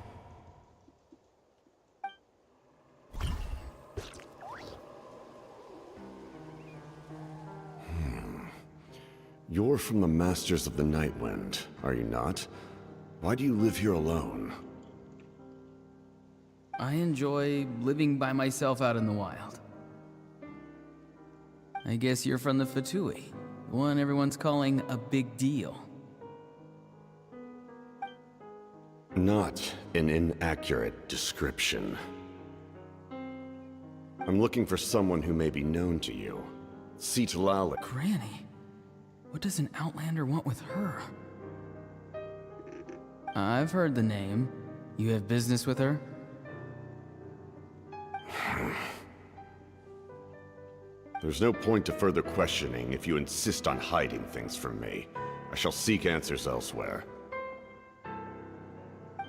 You're from the Masters of the Nightwind, are you not? Why do you live here alone? I enjoy living by myself out in the wild. I guess you're from the Fatui, the one everyone's calling a big deal. Not an inaccurate description. I'm looking for someone who may be known to you. Citlali. Granny? What does an Outlander want with her? I've heard the name. You have business with her? There's no point to further questioning if you insist on hiding things from me. I shall seek answers elsewhere.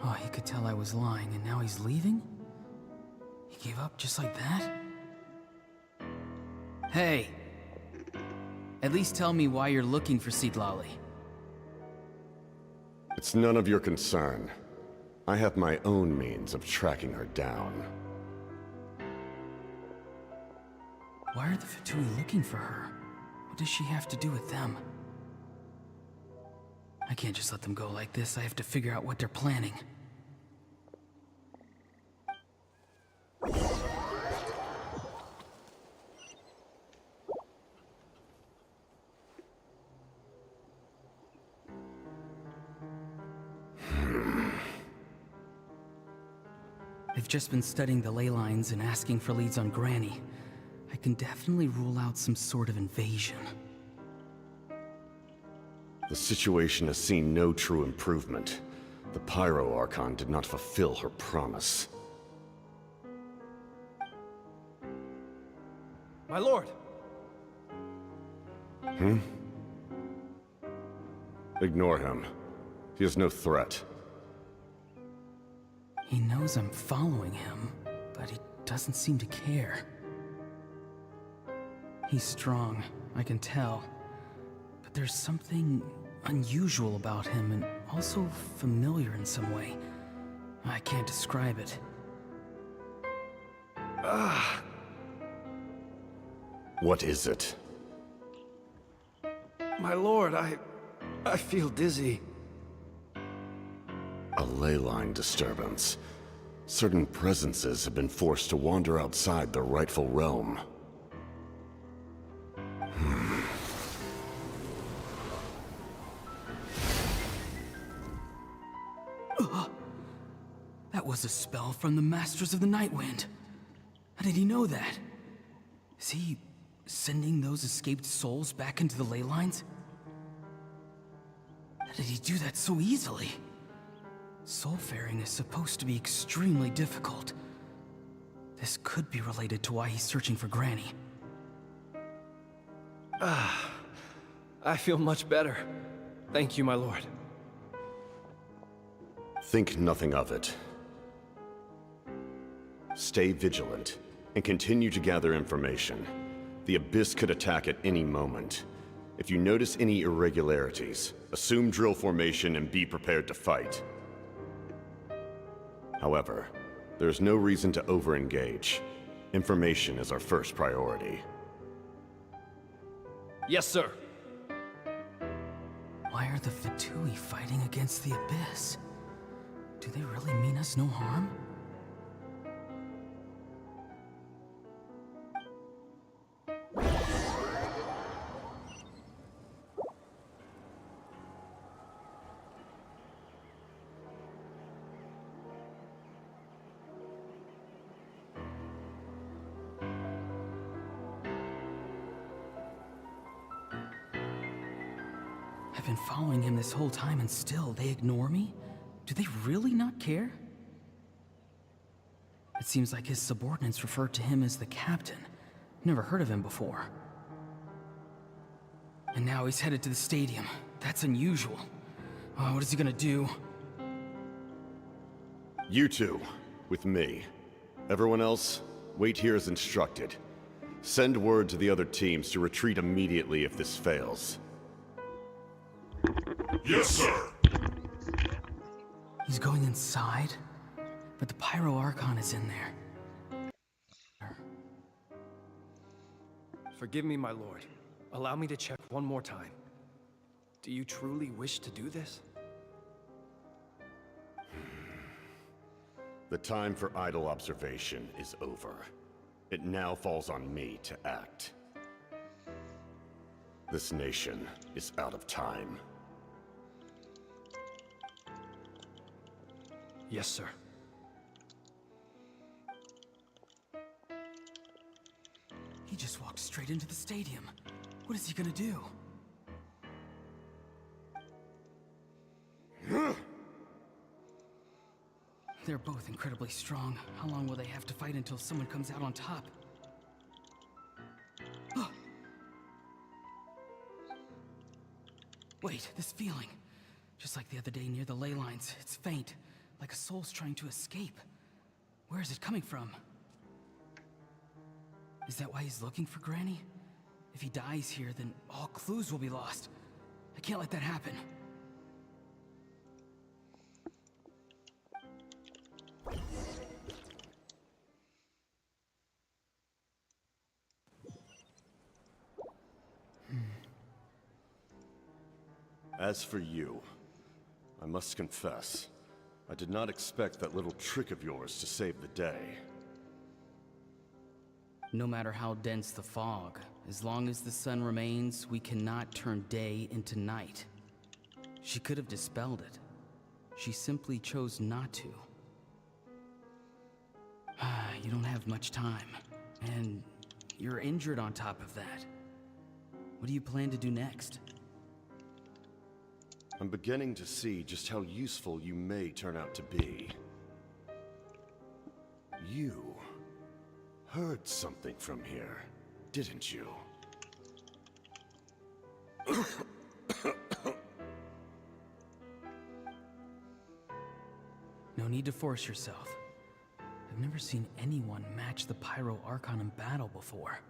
Oh, he could tell I was lying, and now he's leaving? He gave up just like that? Hey! At least tell me why you're looking for Citlali. It's none of your concern. I have my own means of tracking her down. Why are the Fatui looking for her? What does she have to do with them? I can't just let them go like this. I have to figure out what they're planning. I've just been studying the ley lines and asking for leads on Granny. I can definitely rule out some sort of invasion. The situation has seen no true improvement. The Pyro Archon did not fulfill her promise. My lord! Ignore him. He is no threat. He knows I'm following him, but he doesn't seem to care. He's strong, I can tell. But there's something unusual about him and also familiar in some way. I can't describe it. What is it? My lord, I feel dizzy. A ley line disturbance. Certain presences have been forced to wander outside their rightful realm. That was a spell from the Masters of the Night Wind. How did he know that? Is he sending those escaped souls back into the ley lines? How did he do that so easily? Soulfaring is supposed to be extremely difficult. This could be related to why he's searching for Granny. I feel much better. Thank you, my lord. Think nothing of it. Stay vigilant, and continue to gather information. The Abyss could attack at any moment. If you notice any irregularities, assume drill formation and be prepared to fight. However, there is no reason to over-engage. Information is our first priority. Yes, sir. Why are the Fatui fighting against the Abyss? Do they really mean us no harm? I've been following him this whole time and still they ignore me? Do they really not care? It seems like his subordinates refer to him as the captain. Never heard of him before. And now he's headed to the stadium. That's unusual. Oh, what is he gonna do? You two, with me. Everyone else, wait here as instructed. Send word to the other teams to retreat immediately if this fails. Yes, sir! He's going inside? But the Pyro Archon is in there. Forgive me, my lord. Allow me to check one more time. Do you truly wish to do this? The time for idle observation is over. It now falls on me to act. This nation is out of time. Yes, sir. He just walked straight into the stadium. What is he gonna do? They're both incredibly strong. How long will they have to fight until someone comes out on top? Wait, this feeling. Just like the other day near the ley lines, it's faint, like a soul's trying to escape. Where is it coming from? Is that why he's looking for Granny? If he dies here, then all clues will be lost. I can't let that happen. As for you, I must confess, I did not expect that little trick of yours to save the day. No matter how dense the fog, as long as the sun remains, we cannot turn day into night. She could have dispelled it. She simply chose not to. You don't have much time, and you're injured on top of that. What do you plan to do next? I'm beginning to see just how useful you may turn out to be. You heard something from here, didn't you? No need to force yourself. I've never seen anyone match the Pyro Archon in battle before.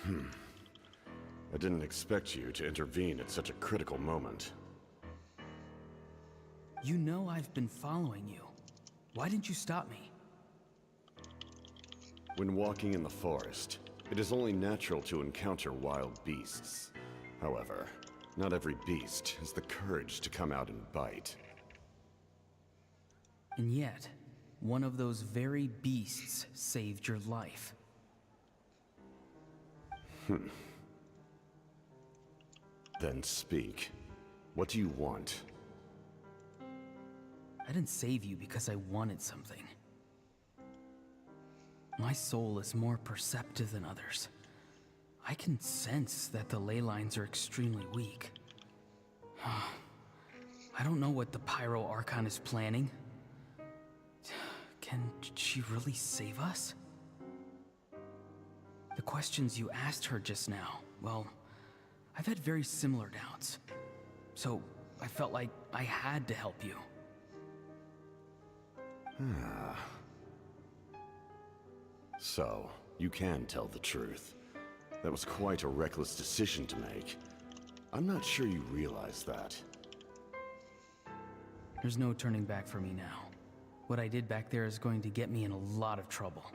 I didn't expect you to intervene at such a critical moment. You know I've been following you. Why didn't you stop me? When walking in the forest, it is only natural to encounter wild beasts. However, not every beast has the courage to come out and bite. And yet, one of those very beasts saved your life. Then speak. What do you want? I didn't save you because I wanted something. My soul is more perceptive than others. I can sense that the ley lines are extremely weak. I don't know what the Pyro Archon is planning. Can she really save us? The questions you asked her just now, well, I've had very similar doubts. So I felt like I had to help you. So, you can tell the truth. That was quite a reckless decision to make. I'm not sure you realize that. There's no turning back for me now. What I did back there is going to get me in a lot of trouble.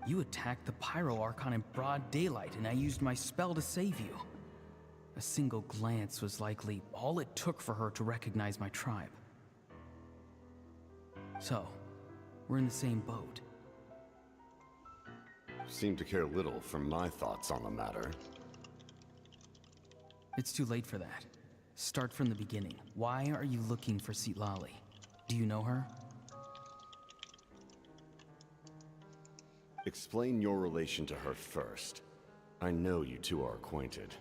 You attacked the Pyro Archon in broad daylight, and I used my spell to save you. A single glance was likely all it took for her to recognize my tribe. So, we're in the same boat. Seem to care little for my thoughts on the matter. It's too late for that. Start from the beginning. Why are you looking for Citlali? Do you know her? Explain your relation to her first. I know you two are acquainted.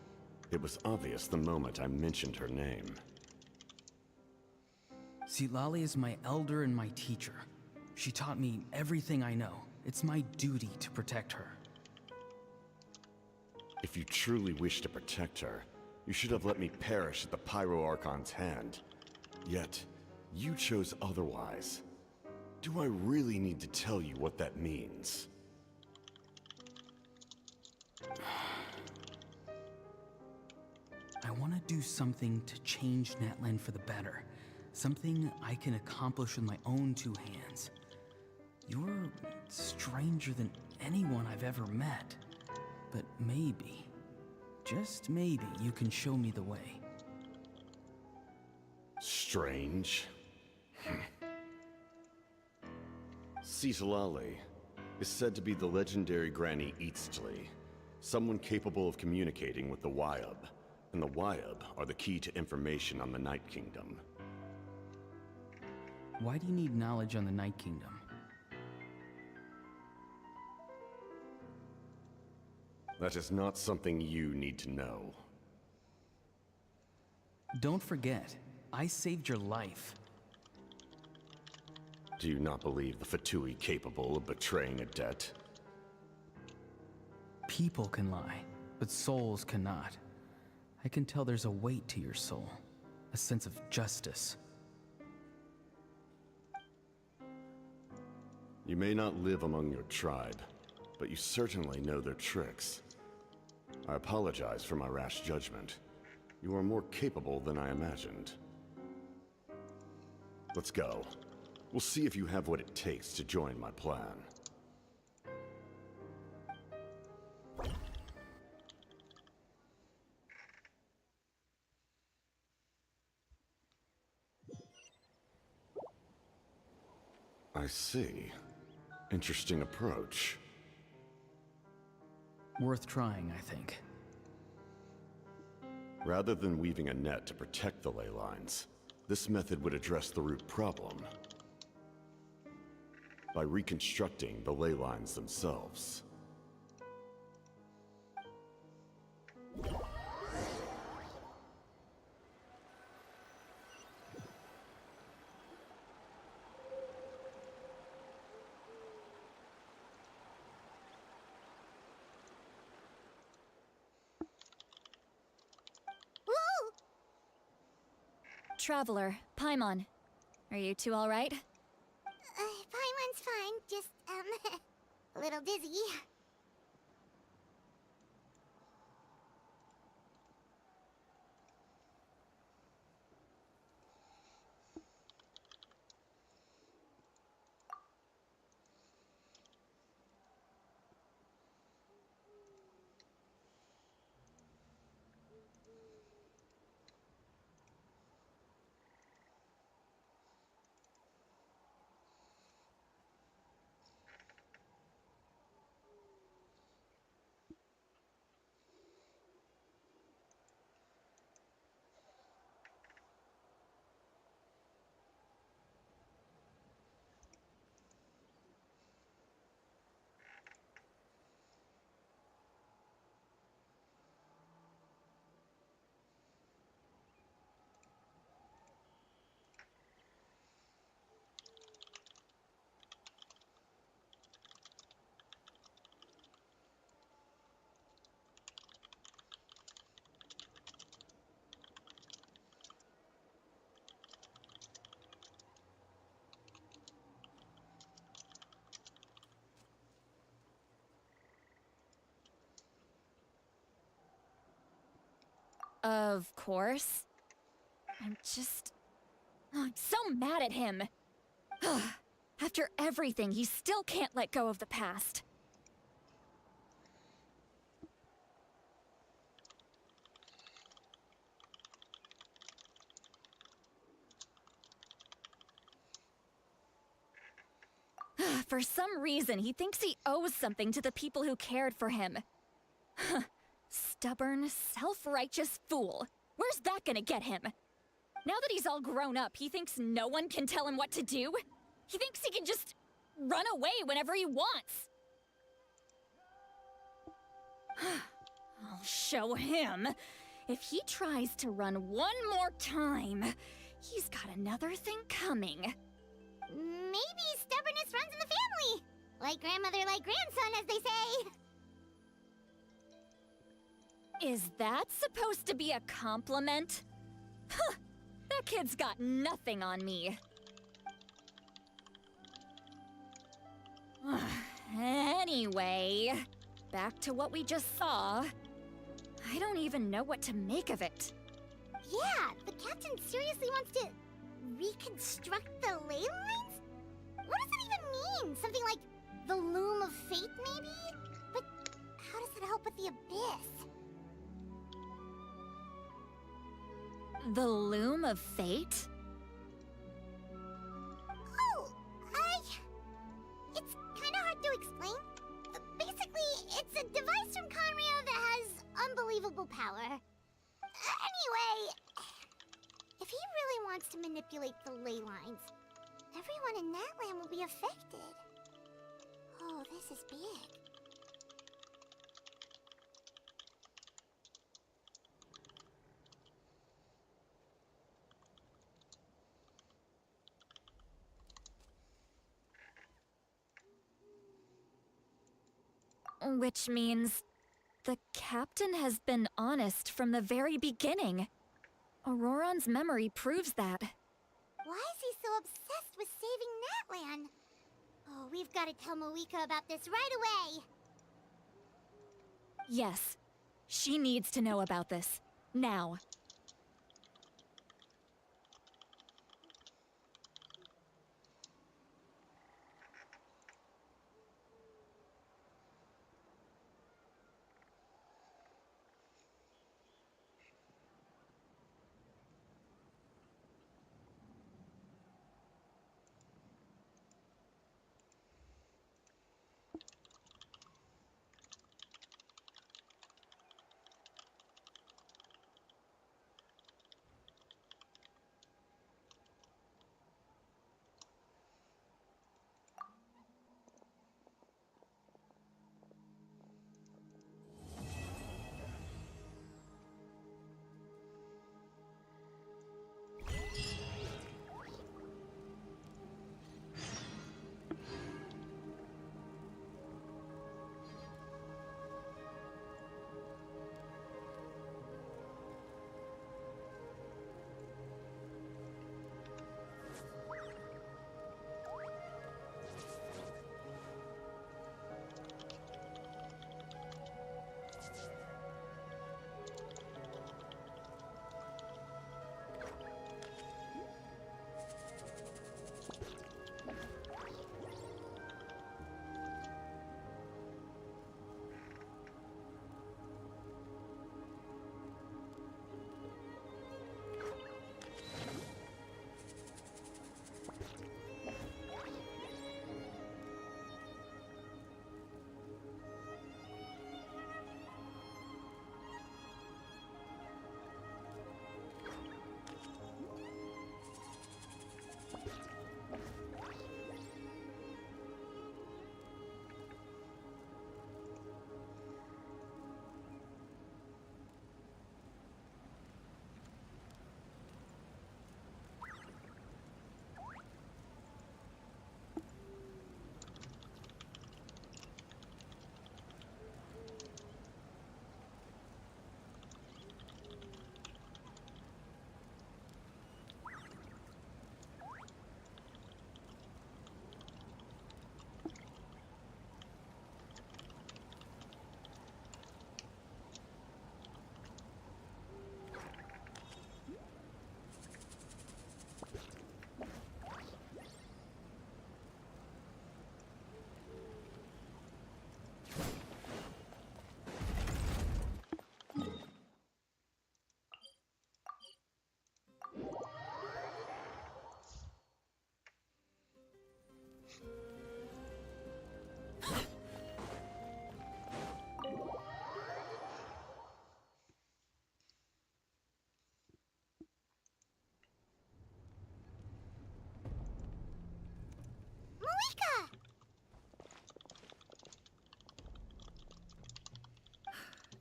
It was obvious the moment I mentioned her name. Citlali is my elder and my teacher. She taught me everything I know. It's my duty to protect her. If you truly wish to protect her, you should have let me perish at the Pyro Archon's hand. Yet, you chose otherwise. Do I really need to tell you what that means? I want to do something to change Natlan for the better. Something I can accomplish with my own two hands. You're stranger than anyone I've ever met. But maybe, just maybe, you can show me the way. Strange. Citlali is said to be the legendary Granny Eastly, someone capable of communicating with the Wyub, and the Wyub are the key to information on the Night Kingdom. Why do you need knowledge on the Night Kingdom? That is not something you need to know. Don't forget, I saved your life. Do you not believe the Fatui capable of betraying a debt? People can lie, but souls cannot. I can tell there's a weight to your soul, a sense of justice. You may not live among your tribe, but you certainly know their tricks. I apologize for my rash judgment. You are more capable than I imagined. Let's go. We'll see if you have what it takes to join my plan. I see. Interesting approach. Worth trying, I think. Rather than weaving a net to protect the ley lines, this method would address the root problem. by reconstructing the ley lines themselves. Woo! Traveler, Paimon. Are you two alright? Paimon's fine, just, a little dizzy. Of course. I'm so mad at him. After everything, he still can't let go of the past. For some reason, he thinks he owes something to the people who cared for him. Stubborn, self-righteous fool. Where's that gonna get him? Now that he's all grown up, he thinks no one can tell him what to do? He thinks he can just run away whenever he wants. I'll show him. If he tries to run one more time, he's got another thing coming. Maybe stubbornness runs in the family. Like grandmother, like grandson, as they say. Is that supposed to be a compliment? Huh, that kid's got nothing on me. Anyway, back to what we just saw. I don't even know what to make of it. Yeah, the captain seriously wants to reconstruct the ley lines? What does that even mean? Something like the loom of fate, maybe? But how does that help with the abyss? The loom of fate? Oh, it's kind of hard to explain. Basically, it's a device from Conrio that has unbelievable power. Anyway, if he really wants to manipulate the ley lines, everyone in Natlan will be affected. Oh, this is big. Which means the captain has been honest from the very beginning. Auroron's memory proves that. Why is he so obsessed with saving Natlan? Oh, we've got to tell Moeka about this right away. Yes, she needs to know about this. Now.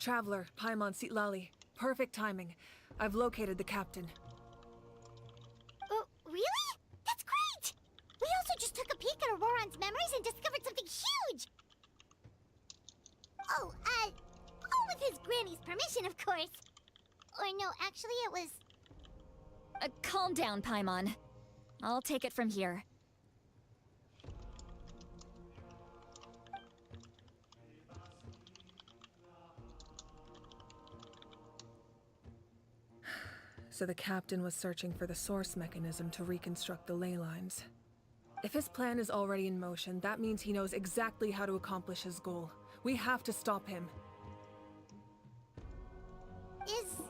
Traveler, Paimon Sitlali. Perfect timing. I've located the captain. Oh, really? That's great! We also just took a peek at Auroron's memories and discovered something huge! Oh, all with his granny's permission, of course. Or no, actually it was... Calm down, Paimon. I'll take it from here. So the captain was searching for the source mechanism to reconstruct the ley lines. If his plan is already in motion, that means he knows exactly how to accomplish his goal. We have to stop him. Is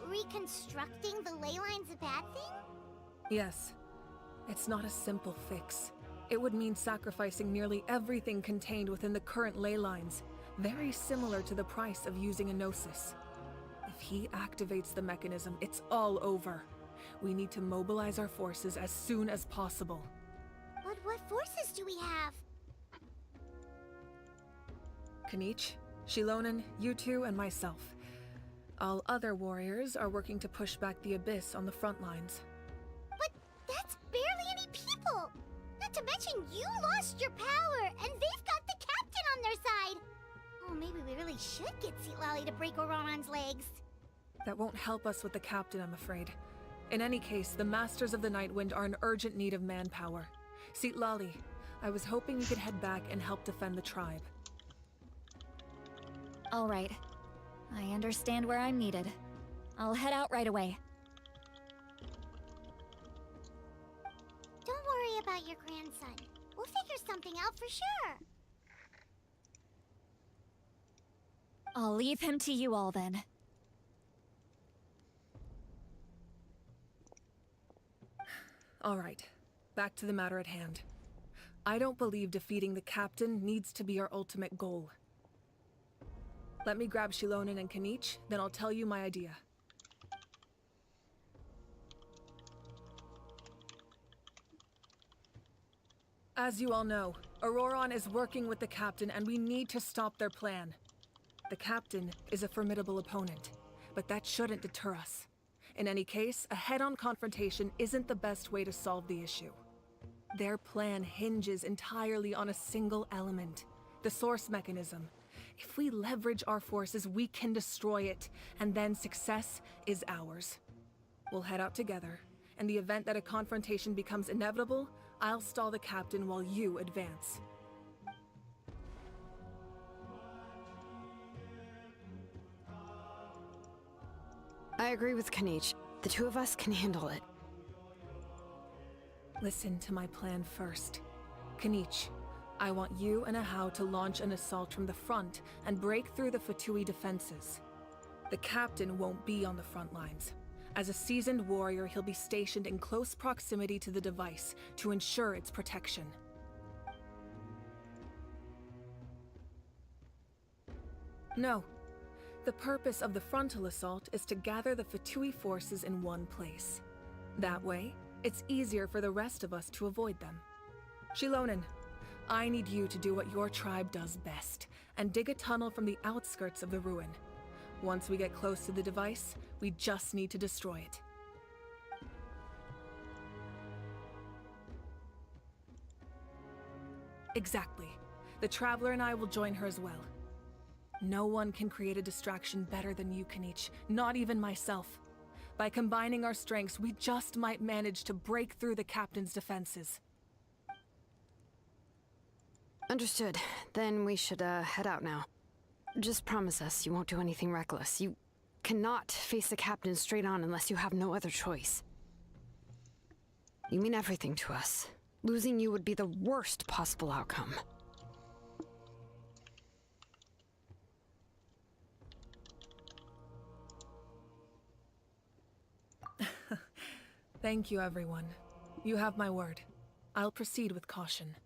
reconstructing the ley lines a bad thing? Yes. It's not a simple fix. It would mean sacrificing nearly everything contained within the current ley lines, very similar to the price of using a gnosis. If he activates the mechanism, it's all over. We need to mobilize our forces as soon as possible. But what forces do we have? Kanich, Shilonen, you two, and myself. All other warriors are working to push back the Abyss on the front lines. But that's barely any people! Not to mention you lost your power, and they've got the captain on their side! Oh, maybe we really should get Sitlali to break Auroron's legs. That won't help us with the captain, I'm afraid. In any case, the Masters of the Nightwind are in urgent need of manpower. Sitlali, I was hoping you could head back and help defend the tribe. All right. I understand where I'm needed. I'll head out right away. Don't worry about your grandson. We'll figure something out for sure. I'll leave him to you all then. All right, back to the matter at hand. I don't believe defeating the captain needs to be our ultimate goal. Let me grab Shilonen and Kanich, then I'll tell you my idea. As you all know, Auroron is working with the captain and we need to stop their plan. The captain is a formidable opponent, but that shouldn't deter us. In any case, a head-on confrontation isn't the best way to solve the issue. Their plan hinges entirely on a single element, the source mechanism. If we leverage our forces, we can destroy it, and then success is ours. We'll head out together. In the event that a confrontation becomes inevitable, I'll stall the captain while you advance. I agree with Kanich. The two of us can handle it. Listen to my plan first. Kanich, I want you and Ahau to launch an assault from the front and break through the Fatui defenses. The captain won't be on the front lines. As a seasoned warrior, he'll be stationed in close proximity to the device to ensure its protection. No. The purpose of the frontal assault is to gather the Fatui forces in one place. That way, it's easier for the rest of us to avoid them. Shilonen, I need you to do what your tribe does best, and dig a tunnel from the outskirts of the ruin. Once we get close to the device, we just need to destroy it. Exactly. The Traveler and I will join her as well. No one can create a distraction better than you, Kanich, not even myself. By combining our strengths, we just might manage to break through the captain's defenses. Understood. Then we should, head out now. Just promise us you won't do anything reckless. You cannot face the captain straight on unless you have no other choice. You mean everything to us. Losing you would be the worst possible outcome. Thank you, everyone. You have my word. I'll proceed with caution.